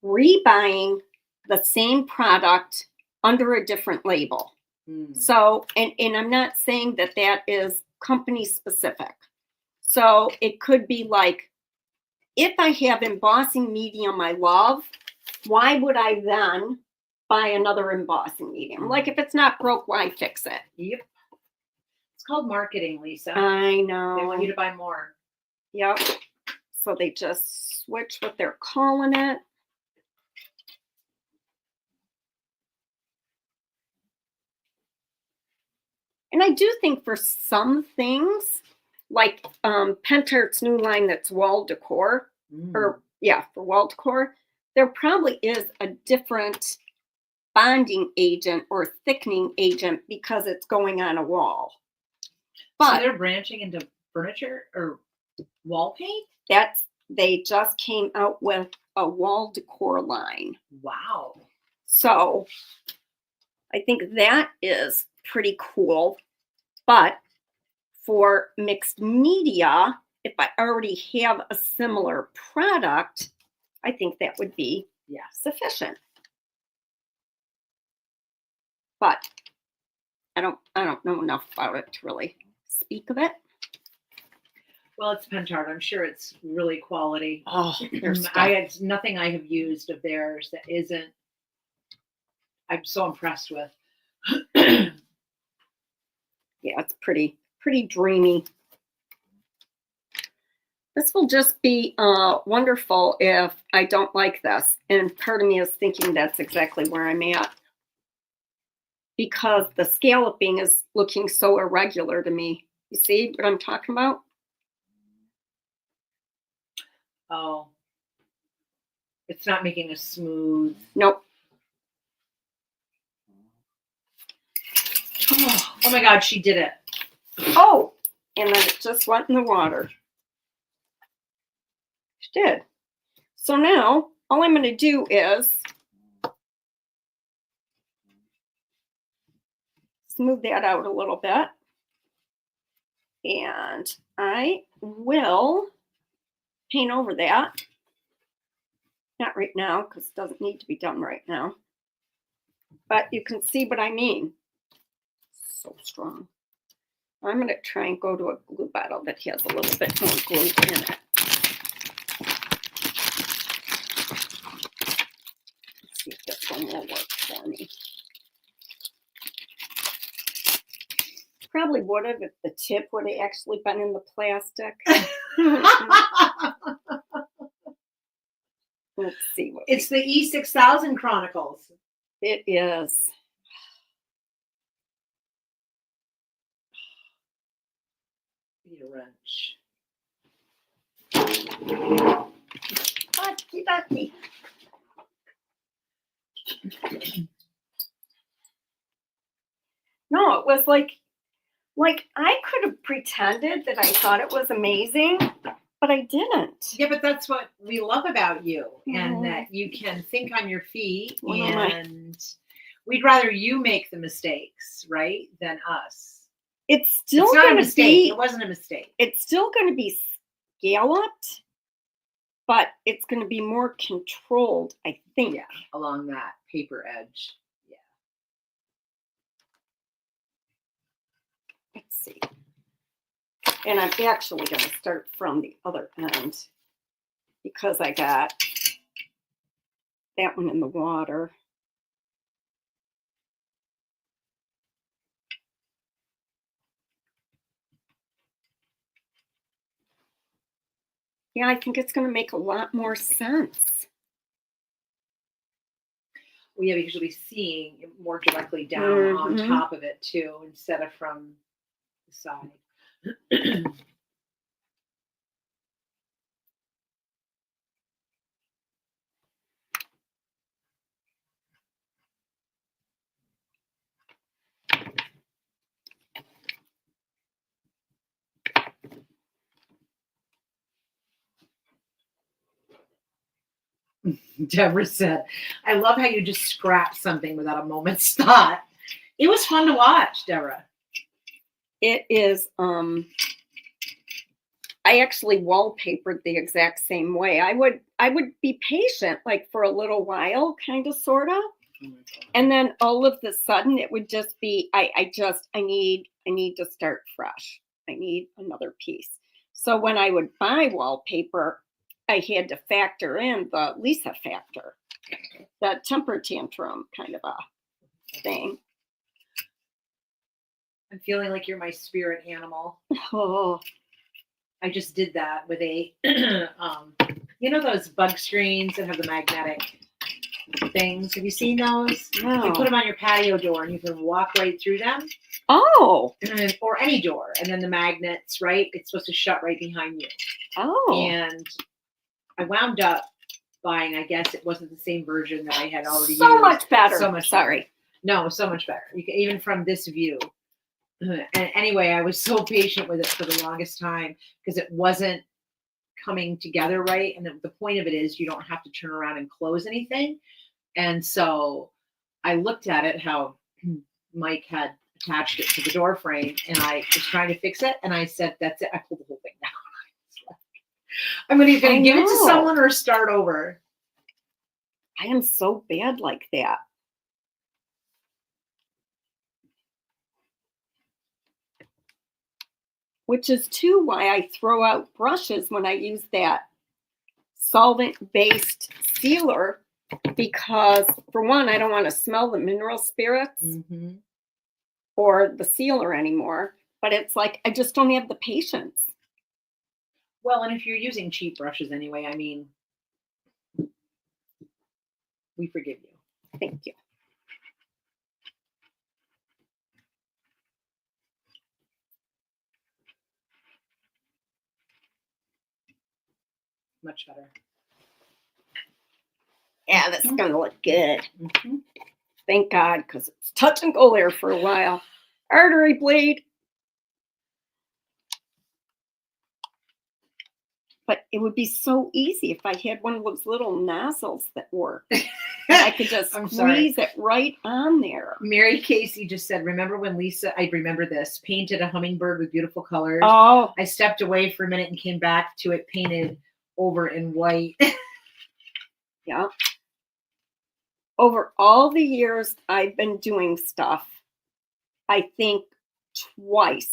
rebuying the same product under a different label. So, and I'm not saying that is company specific. So it could be like, if I have embossing medium I love, why would I then buy another embossing medium? Like if it's not broke, why fix it? Yep. It's called marketing, Lisa. I know. They want you to buy more. Yep. So they just switch what they're calling it. And I do think for some things, like Pentart's new line that's wall decor, for wall decor, there probably is a different bonding agent or thickening agent because it's going on a wall. But so they're branching into furniture or wall paint? They just came out with a wall decor line. Wow. So I think that is pretty cool. But for mixed media, if I already have a similar product, I think that would be sufficient. But I don't know enough about it to really speak of it. Well, it's Pentart. I'm sure it's really quality. Oh, nothing I have used of theirs that isn't. I'm so impressed with. Yeah, it's pretty dreamy. This will just be wonderful if I don't like this. And part of me is thinking that's exactly where I'm at. Because the scalloping is looking so irregular to me. You see what I'm talking about? Oh. It's not making a smooth. Nope. Oh my God, she did it. Oh, and then it just went in the water. She did. So now all I'm going to do is smooth that out a little bit. And I will paint over that. Not right now, because it doesn't need to be done right now. But you can see what I mean. So strong. I'm going to try and go to a glue bottle that has a little bit more glue in it. Let's see if this one will work for me. Probably would have if the tip would have actually been in the plastic. Let's see what it's the E6000 Chronicles. It is. Need a wrench. Ducky. No, it was like I could have pretended that I thought it was amazing, but I didn't. Yeah, but that's what we love about you, and that you can think on your feet, and we'd rather you make the mistakes, right, than us. It's still going to be. It wasn't a mistake. It's still going to be scalloped, but it's going to be more controlled, I think. Yeah, along that paper edge. Yeah. Let's see. And I'm actually going to start from the other end because I got that one in the water. Yeah, I think it's going to make a lot more sense. Well, yeah, because you'll be seeing it more directly down on top of it too, instead of from the side. Deborah said, I love how you just scrapped something without a moment's thought. It was fun to watch, Deborah. It is, I actually wallpapered the exact same way. I would be patient, like for a little while, kind of, sort of. And then all of the sudden it would just be, I need to start fresh. I need another piece. So when I would buy wallpaper, I had to factor in the Lisa factor, the temper tantrum kind of a thing. I'm feeling like you're my spirit animal. Oh, I just did that with a, you know, those bug screens that have the magnetic things. Have you seen those? no. You put them on your patio door and you can walk right through them. Oh. Or any door. And then the magnets, right? It's supposed to shut right behind you. Oh. And I wound up buying, I guess it wasn't the same version that I had already used. So much better. So much Sorry. better. No, so much better. You can, even from this view. And anyway, I was so patient with it for the longest time because it wasn't coming together right. And the point of it is you don't have to turn around and close anything. And so I looked at it, how Mike had attached it to the door frame, and I was trying to fix it. And I said, that's it. I pulled the whole thing down. I'm going to give it to someone or start over. I am so bad like that. Which is too why I throw out brushes when I use that solvent-based sealer, because for one, I don't want to smell the mineral spirits or the sealer anymore. But it's like, I just don't have the patience. Well, and if you're using cheap brushes anyway, I mean, we forgive you. Thank you. Much better. Yeah, that's going to look good. Thank God, because it's touch and go there for a while. Artery bleed. But it would be so easy if I had one of those little nozzles that work. I could just squeeze it right on there. Mary Casey just said, remember when Lisa, I remember this, painted a hummingbird with beautiful colors? Oh. I stepped away for a minute and came back to it painted over in white. Yeah. Over all the years I've been doing stuff, I think twice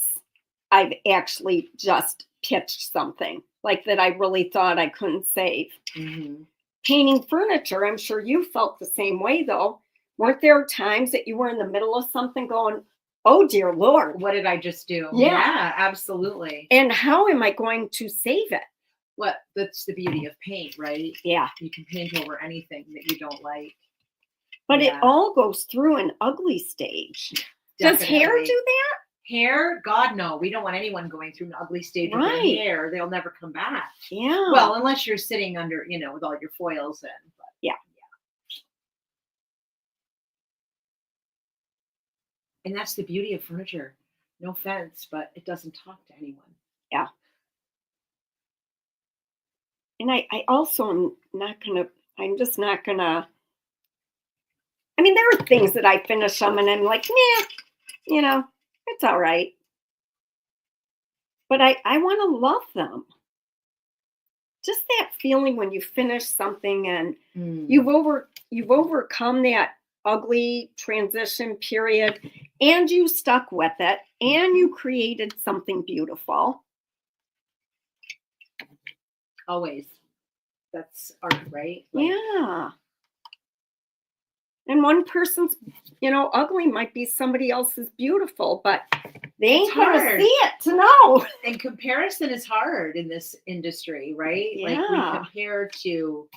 I've actually just pitched something like that I really thought I couldn't save. Painting furniture, I'm sure you felt the same way though. Weren't there times that you were in the middle of something going, oh dear Lord, what did I just do? Yeah, absolutely. And how am I going to save it? That's the beauty of paint, right? Yeah. You can paint over anything that you don't like. But it all goes through an ugly stage. Definitely. Does hair do that? Hair? God, no. We don't want anyone going through an ugly stage with their hair. They'll never come back. Yeah. Well, unless you're sitting under, with all your foils in. But yeah. And that's the beauty of furniture. No offense, but it doesn't talk to anyone. Yeah. And I also am I'm just not gonna, I mean, there are things that I finish them and I'm like, nah, it's all right. But I want to love them. Just that feeling when you finish something and you've overcome that ugly transition period and you stuck with it and you created something beautiful. Always. That's art, right? Like, Yeah. And one person's, ugly might be somebody else's beautiful, but they ain't going to hard. see it to know. And comparison is hard in this industry, right? Like we Yeah. compare to,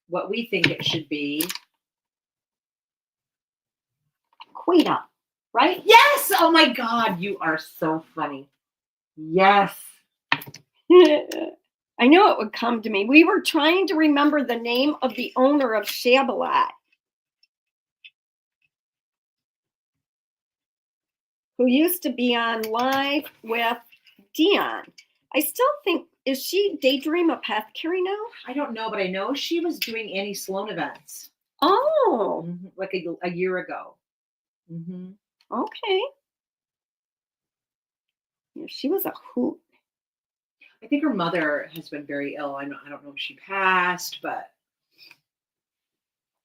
what we think it should be. Quita, right? Yes. Oh my God, you are so funny. Yes. I knew it would come to me. We were trying to remember the name of the owner of Shabalat, who used to be on live with Dion. I still think, is she Daydream Apothecary now? I don't know, but I know she was doing Annie Sloan events. Oh. Like a year ago. Mm-hmm. Okay. Yeah, she was a hoot. I think her mother has been very ill. I don't know if she passed, but.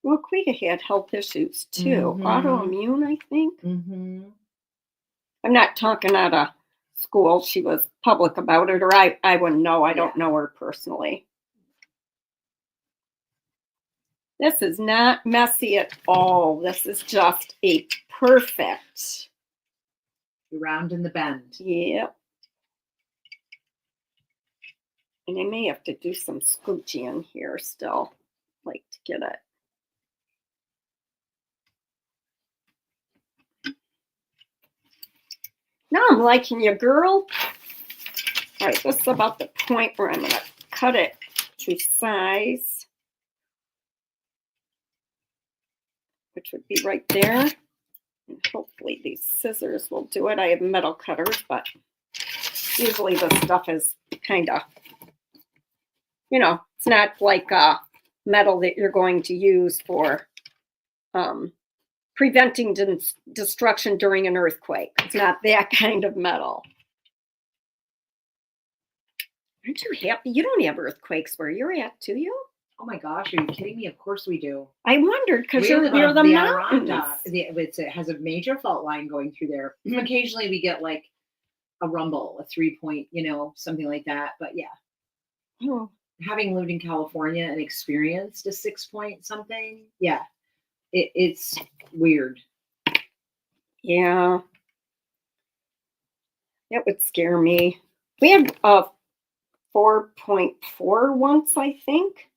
Well, Quita had health issues too. Autoimmune, I think. I'm not talking out of school. She was public about it, or I wouldn't know. I don't know her personally. This is not messy at all. This is just a perfect. Round in the bend. Yep. And I may have to do some scooching in here still, like to get it. Now I'm liking you, girl. All right, this is about the point where I'm going to cut it to size, which would be right there. And hopefully these scissors will do it. I have metal cutters, but usually this stuff is kind of, it's not like metal that you're going to use for preventing destruction during an earthquake. It's not that kind of metal. Aren't you happy? You don't have earthquakes where you're at, do you? Oh my gosh, are you kidding me? Of course we do. I wondered because you're near the mountains. It has a major fault line going through there. Occasionally we get like a rumble, a 3-point, something like that. But yeah. Oh. Having lived in California and experienced a 6-point something, yeah, it's weird. Yeah. That would scare me. We had a 4.4 once, I think.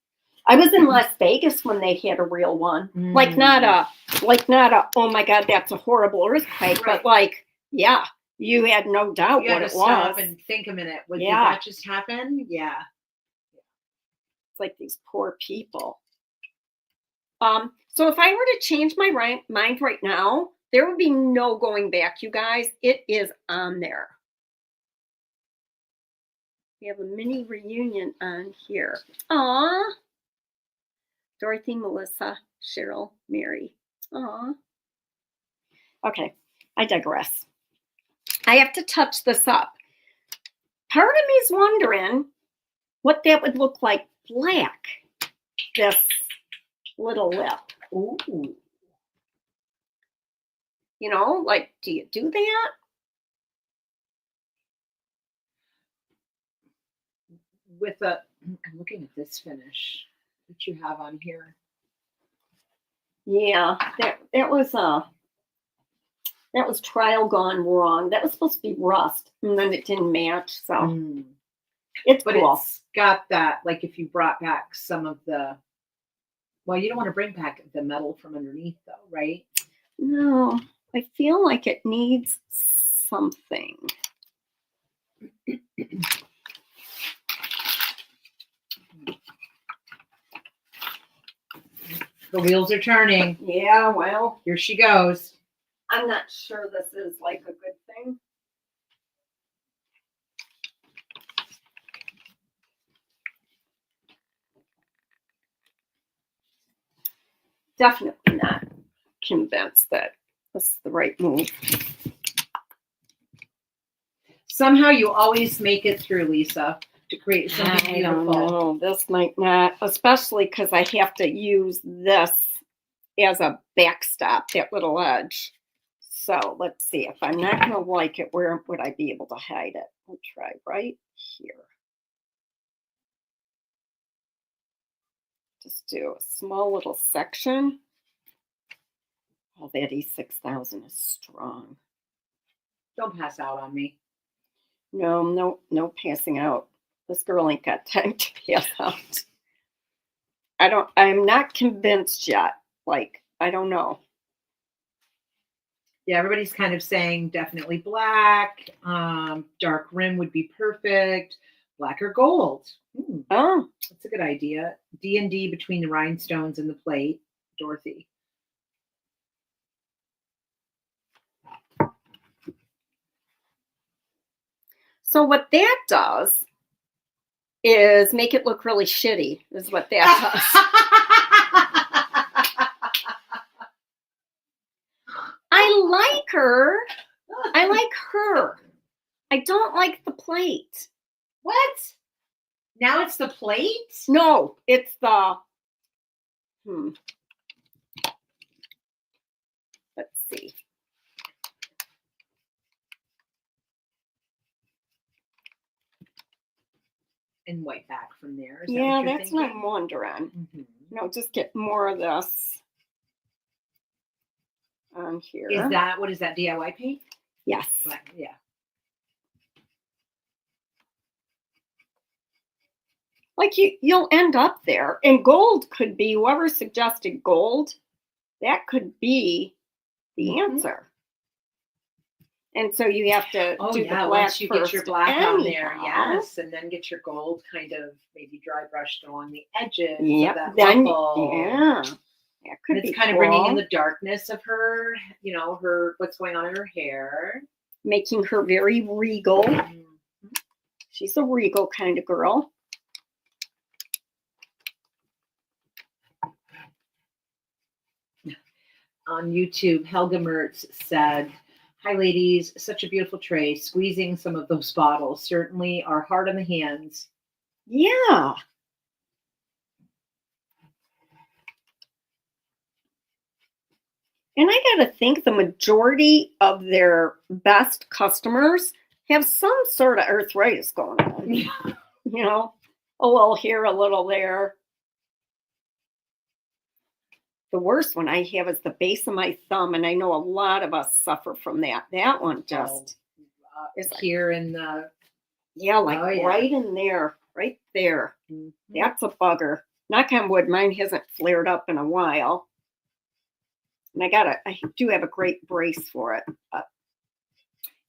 I was in Las Vegas when they had a real one. Like not a, oh my God, that's a horrible earthquake, right. But like, yeah, you had no doubt what it was. Stop and think a minute. Did that just happen? Yeah. It's like these poor people. So if I were to change my mind right now, there would be no going back, you guys. It is on there. We have a mini reunion on here. Aw. Dorothy, Melissa, Cheryl, Mary. Aw. Okay, I digress. I have to touch this up. Part of me's wondering what that would look like black, this little lip. Ooh. Like, do you do that? I'm looking at this finish that you have on here. Yeah, that was trial gone wrong. That was supposed to be rust, and then it didn't match. So it's cool. It's got that, like if you brought back some of the. Well, you don't want to bring back the metal from underneath, though, right? No, I feel like it needs something. The wheels are turning. Yeah, well, here she goes. I'm not sure this is like a good thing. Definitely not convinced that this is the right move. Somehow you always make it through, Lisa, to create something beautiful. I don't know. This might not, especially because I have to use this as a backstop, that little edge. So let's see. If I'm not going to like it, where would I be able to hide it? I'll try right here. do a small little section. Oh, that E6000 is strong. Don't pass out on me. No passing out. This girl ain't got time to pass out. I'm not convinced yet. Like, I don't know. Yeah, everybody's kind of saying definitely black. Dark rim would be perfect. Black or gold. Oh, That's a good idea. D&D between the rhinestones and the plate. Dorothy. so what that does is make it look really shitty, is what that does. I like her. I like her. I don't like the plate. What? Now it's the plate? No, it's the, let's see. And white back from there. Is Yeah, that what that's you're what I'm wondering. thinking? No, just get more of this on here. What is that, DIY paint? Yes. Black, yeah. Like you'll end up there. And gold could be, whoever suggested gold, that could be the answer. And so you have to do the black once you first get your black on there, anyhow. yes, and then get your gold kind of maybe dry brushed along the edges. Yep. Of that Then, ruffle. yeah. That could And be it's kind cool. of bringing in the darkness of her, what's going on in her hair. Making her very regal. She's a regal kind of girl. On YouTube, Helga Mertz said, "Hi ladies, such a beautiful tray. Squeezing some of those bottles certainly are hard on the hands." Yeah. And I got to think the majority of their best customers have some sort of arthritis going on. You know, a little here, a little there. The worst one I have is the base of my thumb, and I know a lot of us suffer from that. That one just is here in the right in there, right there. Mhm. That's a bugger. Knock on wood, mine hasn't flared up in a while. And I do have a great brace for it.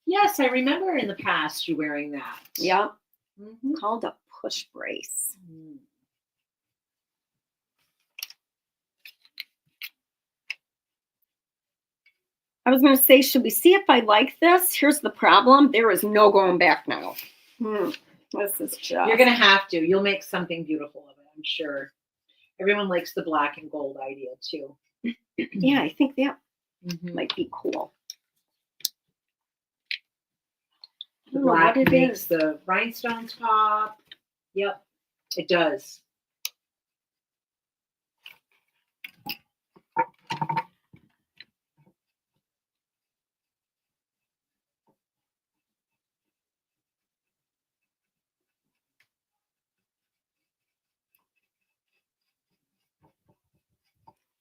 Yes, I remember in the past you wearing that. Yeah. Mm-hmm. Called a push brace. I was going to say, should we see if I like this? Here's the problem. There is no going back now. This is just... You're going to have to. You'll make something beautiful of it, I'm sure. Everyone likes the black and gold idea, too. Yeah, I think that might be cool. The black makes the rhinestones pop. Yep, it does.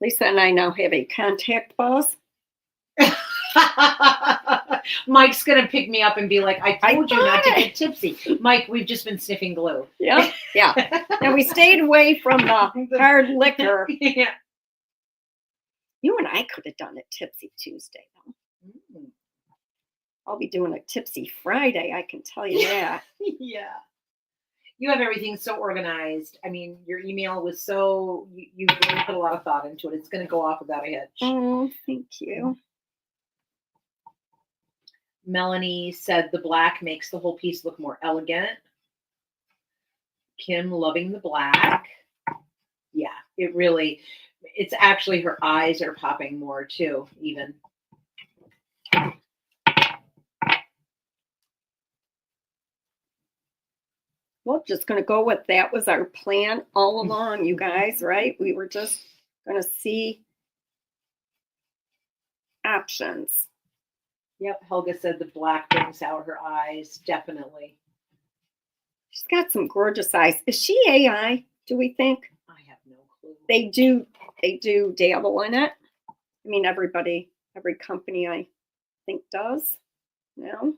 Lisa and I now have a contact buzz. Mike's going to pick me up and be like, I told you not to get tipsy. Mike, we've just been sniffing glue. Yeah. And we stayed away from the hard liquor. Yeah. You and I could have done a Tipsy Tuesday, though. I'll be doing a Tipsy Friday, I can tell you that. Yeah. You have everything so organized. I mean, your email was so, you really put a lot of thought into it. It's going to go off without a hitch. Oh, thank you. Melanie said the black makes the whole piece look more elegant. Kim loving the black. Yeah, it's actually her eyes are popping more too, even. Well, just going to go with that was our plan all along, you guys, right? We were just going to see options. Yep, Helga said the black brings out her eyes, definitely. She's got some gorgeous eyes. Is she AI, do we think? I have no clue. they do dabble in it. I mean, every company I think does now.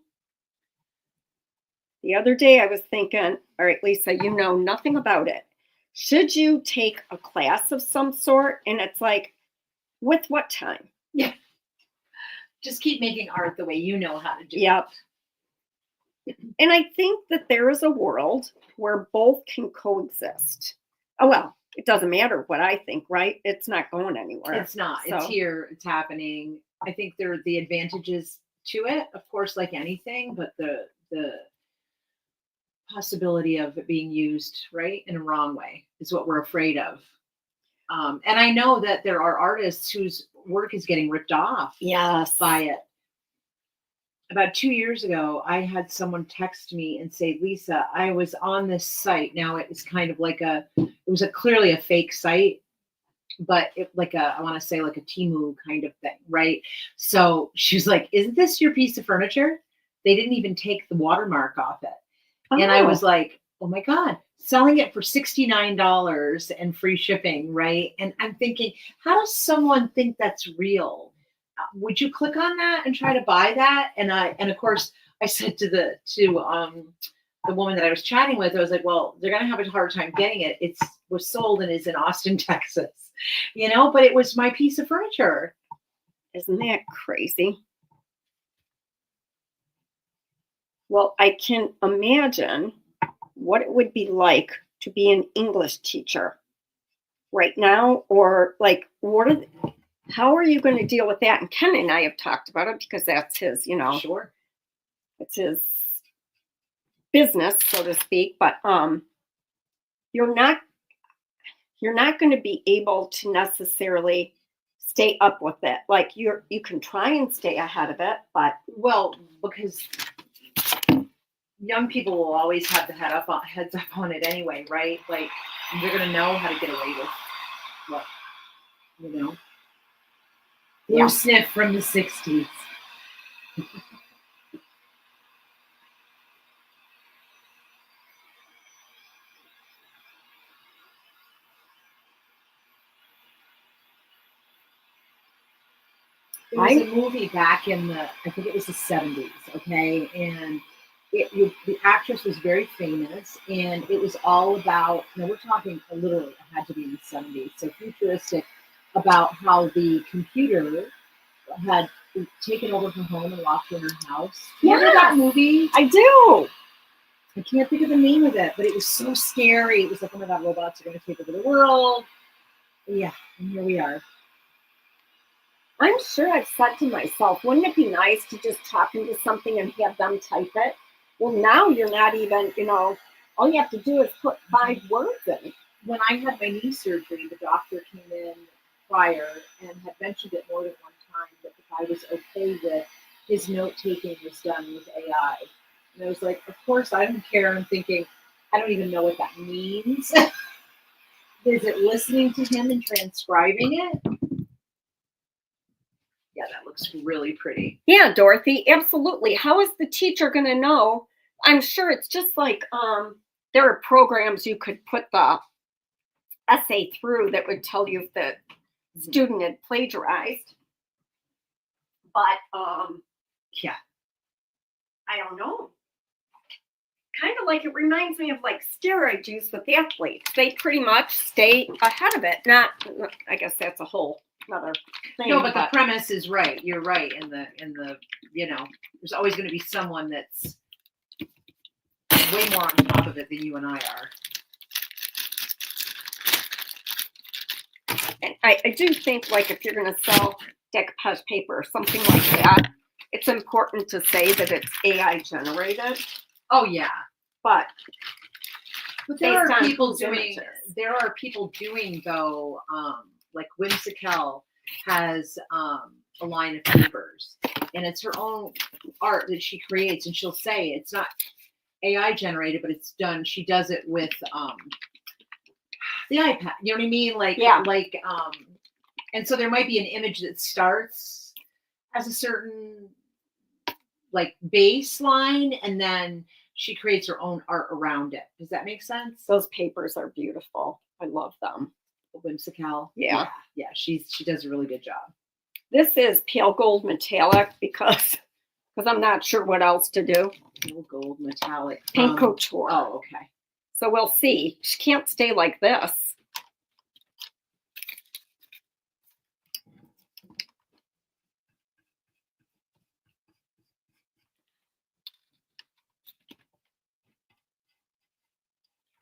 The other day I was thinking, all right, Lisa, you know nothing about it. Should you take a class of some sort? And it's like, with what time? Yeah. Just keep making art the way you know how to do Yep. And I think that there is a world where both can coexist. Oh, well, it doesn't matter what I think, right? It's not going anywhere. It's not. It's here. It's happening. I think there are the advantages to it, of course, like anything, but the possibility of it being used right in a wrong way is what we're afraid of. And I know that there are artists whose work is getting ripped off by it. About 2 years ago, I had someone text me and say, Lisa, I was on this site. Now it was kind of like it was clearly a fake site, but I want to say like a Temu kind of thing, right? So she was like, isn't this your piece of furniture? They didn't even take the watermark off it. Oh. And I was like, oh my God, selling it for $69 and free shipping, right? And I'm thinking, how does someone think that's real? Would you click on that and try to buy that? And of course I said to the woman that I was chatting with, I was like, well, they're going to have a hard time getting it. It was sold and is in Austin, Texas, but it was my piece of furniture. Isn't that crazy? Well, I can imagine what it would be like to be an English teacher right now, or like, how are you going to deal with that? And Ken and I have talked about it because that's his, Sure, it's his business, so to speak. But you're not going to be able to necessarily stay up with it. Like you can try and stay ahead of it, but because young people will always have the heads up on it anyway, right? Like they're going to know how to get away with what, Blue sniff from the 60s. There was a movie back in I think it was the 70s, okay? And the actress was very famous, and it was all about, we're talking literally, it had to be in the 70s, so futuristic, about how the computer had taken over her home and locked her in her house. Remember that movie? I do. I can't think of the name of it, but it was so scary. It was like, oh my God, robots are going to take over the world. Yeah, and here we are. I'm sure I've said to myself, wouldn't it be nice to just talk into something and have them type it? Well, now you're not even, all you have to do is put 5 words in. When I had my knee surgery, the doctor came in prior and had mentioned it more than one time that the guy was okay with his note taking was done with AI. And I was like, of course, I don't care. I'm thinking, I don't even know what that means. Is it listening to him and transcribing it? Yeah, that looks really pretty. Yeah, Dorothy, absolutely. How is the teacher going to know? I'm sure it's just like there are programs you could put the essay through that would tell you if the student had plagiarized. But yeah, I don't know. Kind of like it reminds me of like steroid use with athletes. They pretty much stay ahead of it. I guess that's a whole another thing. No, but the premise is right. You're right. In the there's always going to be someone that's way more on top of it than you and I are. And I do think, like, if you're going to sell decoupage paper or something like that, it's important to say that it's AI generated. Oh yeah, but there are people doing though. Like Whimsical has a line of papers, and it's her own art that she creates, and she'll say it's not AI generated, but it's done. She does it with the iPad. You know what I mean? And so there might be an image that starts as a certain like baseline, and then she creates her own art around it. Does that make sense? Those papers are beautiful. I love them. Whimsical. Yeah. Yeah. She does a really good job. This is pale gold metallic because I'm not sure what else to do. Pale gold metallic. Paint couture. Oh, okay. So we'll see. She can't stay like this.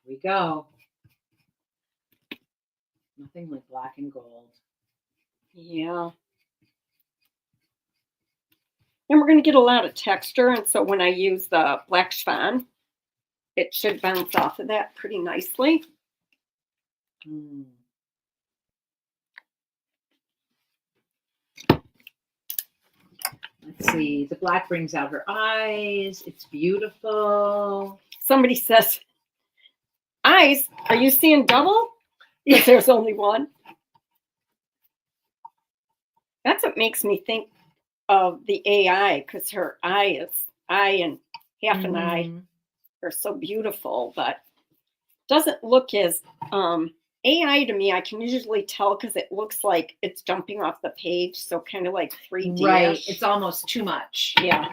Here we go. Nothing like black and gold. Yeah. And we're going to get a lot of texture. And so when I use the black chiffon, it should bounce off of that pretty nicely. Mm. Let's see. The black brings out her eyes. It's beautiful. Somebody says, eyes, are you seeing double? Because there's only one. That's what makes me think of the AI, because her eye and half an eye are so beautiful, but doesn't look as AI to me. I can usually tell because it looks like it's jumping off the page, so kind of like 3D. Right. It's almost too much. Yeah.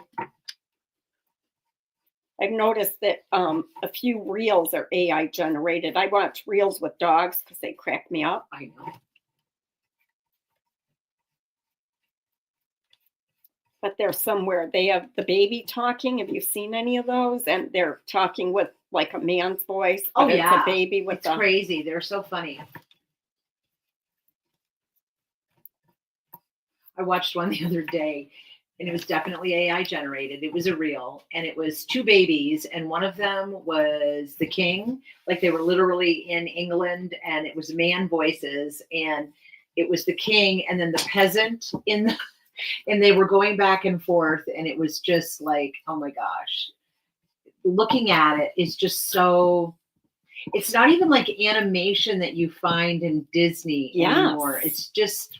I've noticed that a few reels are AI generated. I watch reels with dogs because they crack me up. I know. But there's somewhere they have the baby talking. Have you seen any of those? And they're talking with like a man's voice. Oh, it's yeah. a baby with It's crazy. They're so funny. I watched one the other day, and it was definitely AI generated. It was a reel, and it was two babies, and one of them was the king. Like they were literally in England, and it was man voices, and it was the king, and then the peasant and they were going back and forth, and it was just like, oh my gosh. Looking at it is just so, it's not even like animation that you find in Disney anymore. It's just,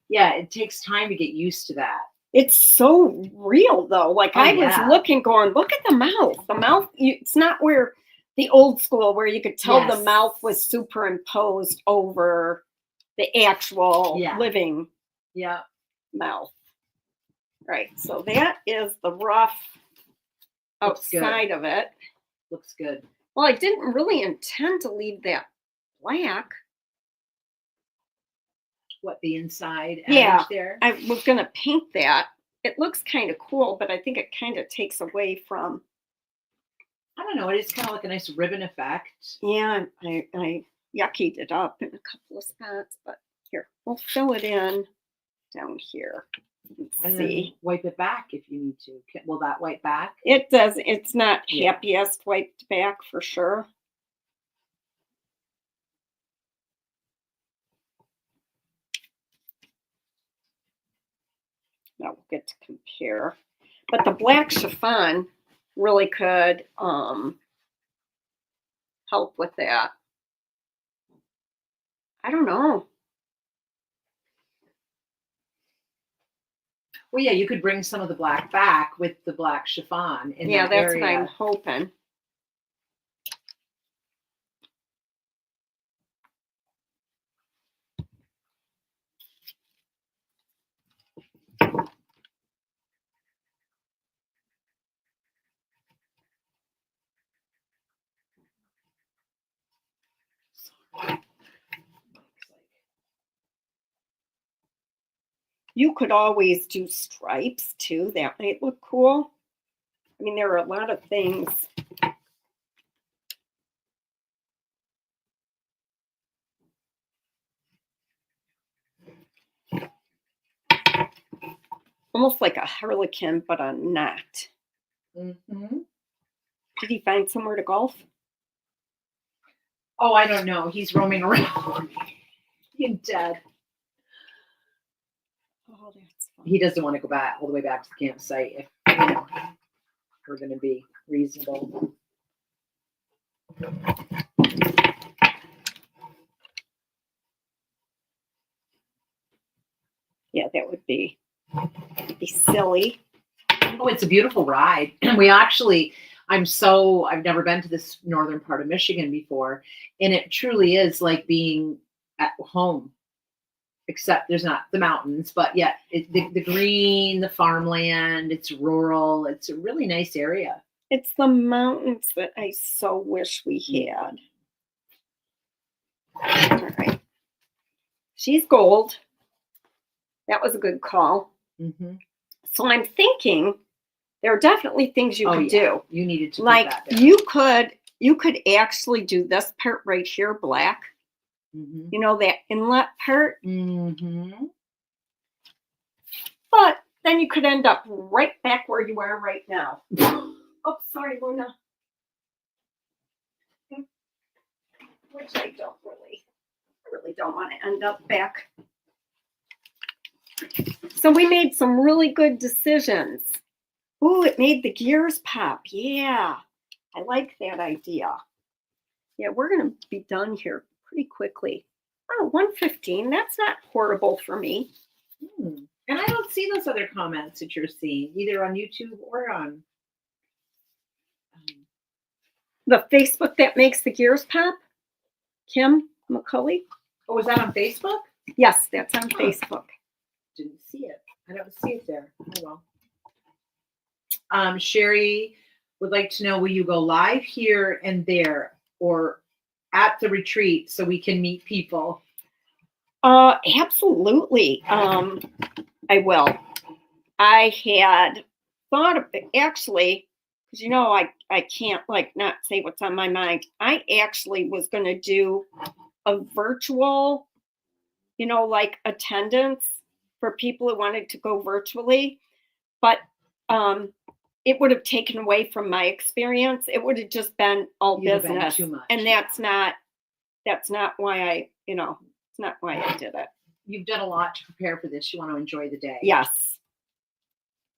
yeah, it takes time to get used to that. It's so real though. Like I was looking, going, look at the mouth. The mouth, it's not where the old school where you could tell the mouth was superimposed over the actual living mouth. Right. So that is the rough outside of it. Looks good. Well, I didn't really intend to leave that black. What, the inside edge there? I was going to paint that. It looks kind of cool, but I think it kind of takes away from. I don't know. It is kind of like a nice ribbon effect. Yeah, I yuckied it up in a couple of spots, but here, we'll fill it in down here. And then wipe it back if you need to. Will that wipe back? It does. It's not happiest wiped back for sure. Now we'll get to compare. But the black chiffon really could help with that. I don't know. Well, yeah, you could bring some of the black back with the black chiffon in that that's area. what I'm hoping. You could always do stripes too. That might look cool. I mean, there are a lot of things. Almost like a harlequin, but a knot. Mm-hmm. Did he find somewhere to golf? Oh, I don't know. He's roaming around. He's dead. Oh, that's fun. He doesn't want to go back all the way back to the campsite if we're going to be reasonable. Yeah, that would be silly. Oh, it's a beautiful ride. We actually, I've never been to this northern part of Michigan before, and it truly is like being at home, except there's not the mountains, but yet the green, the farmland, it's rural. It's a really nice area. It's the mountains that I so wish we had. All right. She's gold. That was a good call. Mm-hmm. So I'm thinking there are definitely things you could do. You needed to like put that down. you could actually do this part right here black. Mm-hmm. You know, that inlet part. Mm-hmm. But then you could end up right back where you are right now. Oh, sorry, Luna. Which I really don't want to end up back. So we made some really good decisions. Ooh, it made the gears pop. Yeah, I like that idea. Yeah, we're going to be done here pretty quickly. Oh, 1:15. That's not horrible for me. And I don't see those other comments that you're seeing, either on YouTube or on the Facebook that makes the gears pop. Kim McCulley. Oh, was that on Facebook? Yes, that's on Facebook. Didn't see it. I don't see it there. Oh well. Sherry would like to know, will you go live here and there or at the retreat so we can meet people? Absolutely. I will. I had thought of it actually, because you know I can't like not say what's on my mind. I actually was going to do a virtual, you know, like attendance for people who wanted to go virtually, but it would have taken away from my experience. It would have just been all business, too much, and that's not why I, you know, it's not why I did it. You've done a lot to prepare for this. You want to enjoy the day. Yes.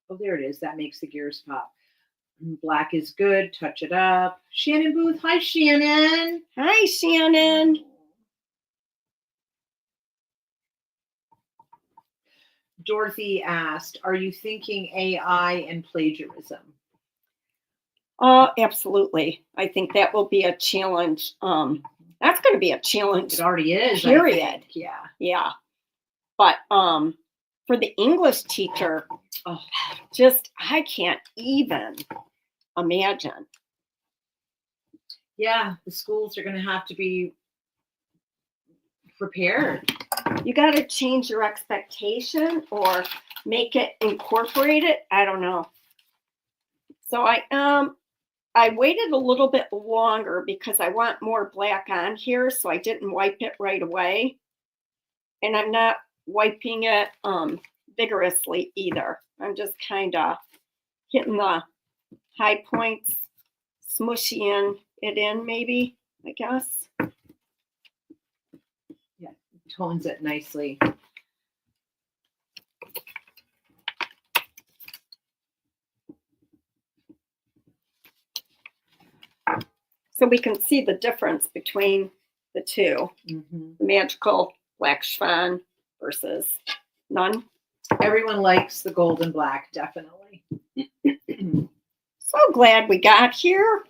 Oh, there it is. That makes the gears pop. Black is good. Touch it up. Shannon Booth. Hi, Shannon. Hi, Shannon. Dorothy asked, are you thinking AI and plagiarism? Absolutely. I think that will be a challenge. That's going to be a challenge. It already is. Period. Yeah. Yeah. But for the English teacher, just I can't even imagine. Yeah, the schools are going to have to be prepared. You got to change your expectation or make it incorporate it. I don't know. So I waited a little bit longer because I want more black on here, so I didn't wipe it right away. And I'm not wiping it vigorously either. I'm just kind of hitting the high points, smushing it in maybe, I guess. Yeah, tones it nicely. So we can see the difference between the two. Mm-hmm. The magical black chiffon versus none. Everyone likes the gold and black, definitely. So glad we got here.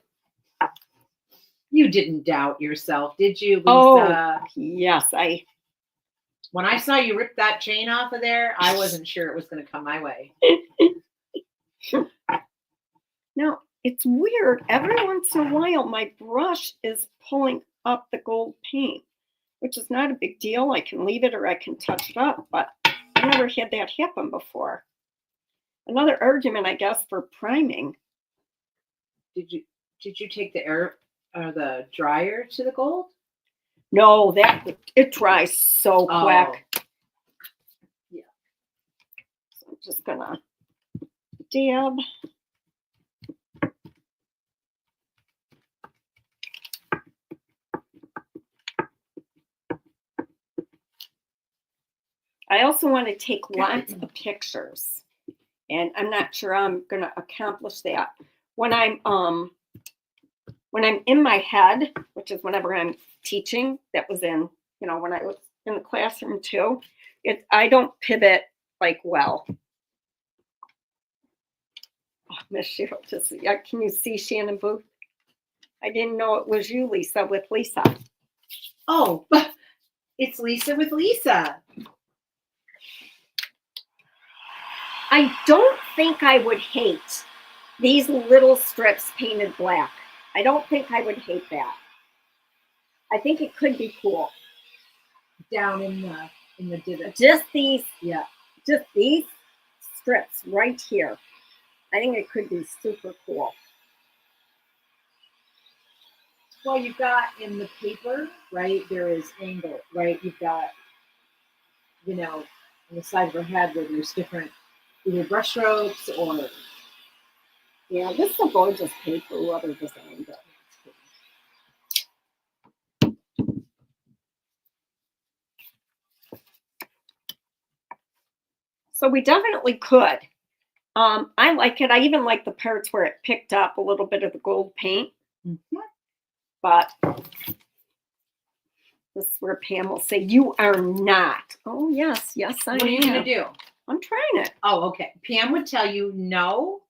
You didn't doubt yourself, did you, Lisa? Oh, yes. When I saw you rip that chain off of there, I wasn't sure it was going to come my way. Now, it's weird. Every once in a while, my brush is pulling up the gold paint, which is not a big deal. I can leave it or I can touch it up, but I never had that happen before. Another argument, I guess, for priming. Did you take the dryer to the gold? No, it dries so quick. Yeah. So I'm just gonna dab. I also want to take lots of pictures, and I'm not sure I'm going to accomplish that. When I'm in my head, which is whenever I'm teaching, that was in, you know, when I was in the classroom too, I don't pivot like well. Miss Cheryl, just yeah, can you see Shannon Booth? I didn't know it was you, Lisa, with Lisa. Oh, it's Lisa with Lisa. I don't think I would hate these little strips painted black. I don't think I would hate that. I think it could be cool. Down in the divot. Just these, Yeah. just these strips right here. I think it could be super cool. Well, you've got in the paper, right, there is angle, right? You've got, you know, on the side of her head where there's different either brush strokes or. Yeah, this is a gorgeous paper, whoever designed it. So we definitely could. I like it. I even like the parts where it picked up a little bit of the gold paint. Mm-hmm. But this is where Pam will say, "You are not." Oh, yes, yes, I am. What are you going to do? I'm trying it. Oh, okay. Pam would tell you no.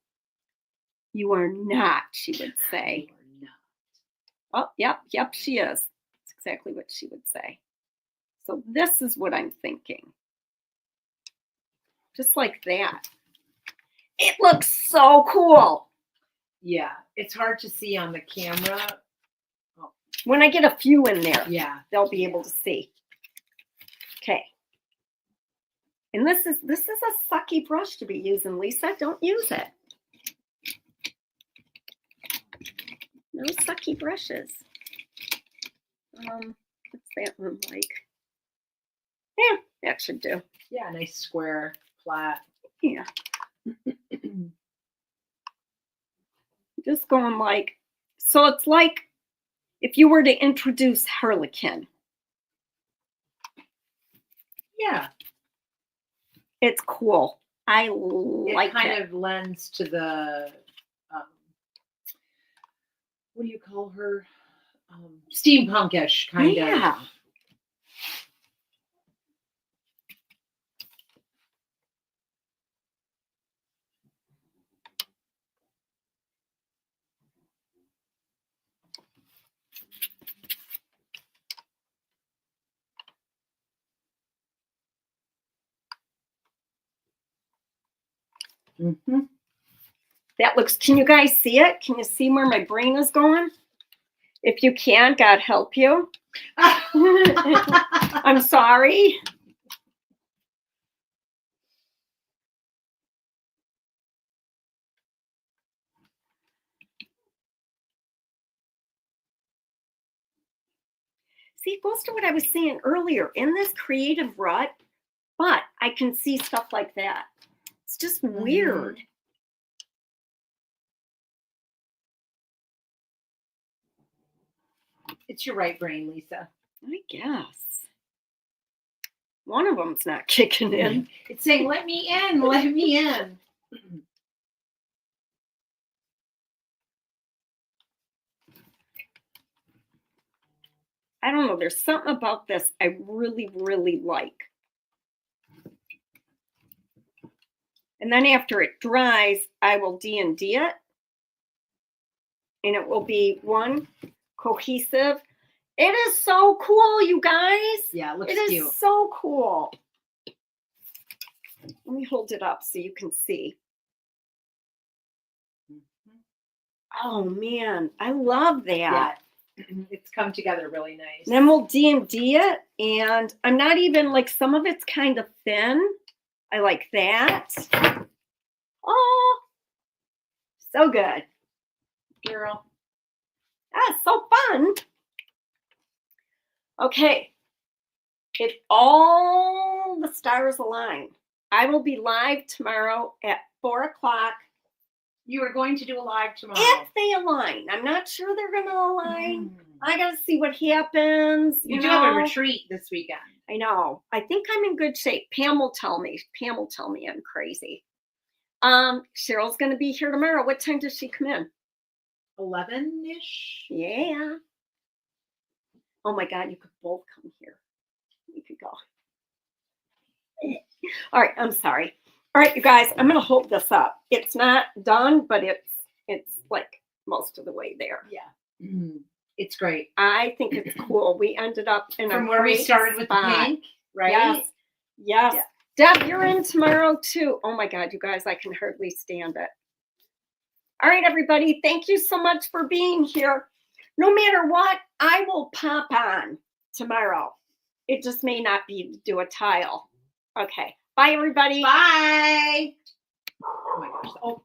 You are not, she would say. You are not. Oh, yep, she is. That's exactly what she would say. So this is what I'm thinking. Just like that. It looks so cool. Yeah, it's hard to see on the camera. Oh. When I get a few in there, yeah, they'll be able to see. Okay. And this is a sucky brush to be using, Lisa. Don't use it. No sucky brushes. What's that one like? Yeah, that should do. Yeah, nice square, flat. Yeah. Just going like, so it's like if you were to introduce Harlequin. Yeah. It's cool. I like it. It kind of lends to the, what do you call her? Steampunkish kind of. Yeah. Mm-hmm. That looks, can you guys see it? Can you see where my brain is going? If you can, God help you. I'm sorry. See, it goes to what I was saying earlier. In this creative rut, but I can see stuff like that. It's just weird. It's your right brain, Lisa. I guess. One of them's not kicking in. It's saying, let me in, let me in. I don't know. There's something about this I really, really like. And then after it dries, I will D&D it. And it will be one cohesive. It is so cool, you guys. Yeah, it looks cute. It is so cool. Let me hold it up so you can see. Mm-hmm. Oh, man. I love that. Yeah. It's come together really nice. And then we'll D&D it. And I'm not even, like, some of it's kind of thin. I like that. Oh, so good. Girl. That's so fun. Okay. If all the stars align, I will be live tomorrow at 4 o'clock. You are going to do a live tomorrow. If they align. I'm not sure they're going to align. I got to see what happens. You do have a retreat this weekend. I know. I think I'm in good shape. Pam will tell me. Pam will tell me I'm crazy. Cheryl's going to be here tomorrow. What time does she come in? 11-ish. Yeah. Oh my God, you could both come here. We could go. All right, I'm sorry. All right, you guys, I'm going to hold this up. It's not done, but it's like most of the way there. Yeah. It's great. I think it's cool. We ended up in From a where we great started with the spot. pink, right? Yes. Yes. Yeah. Deb, you're in tomorrow too. Oh my God, you guys, I can hardly stand it. All right, everybody. Thank you so much for being here. No matter what, I will pop on tomorrow. It just may not be to do a tile. Okay. Bye, everybody. Bye. Oh my gosh. Oh.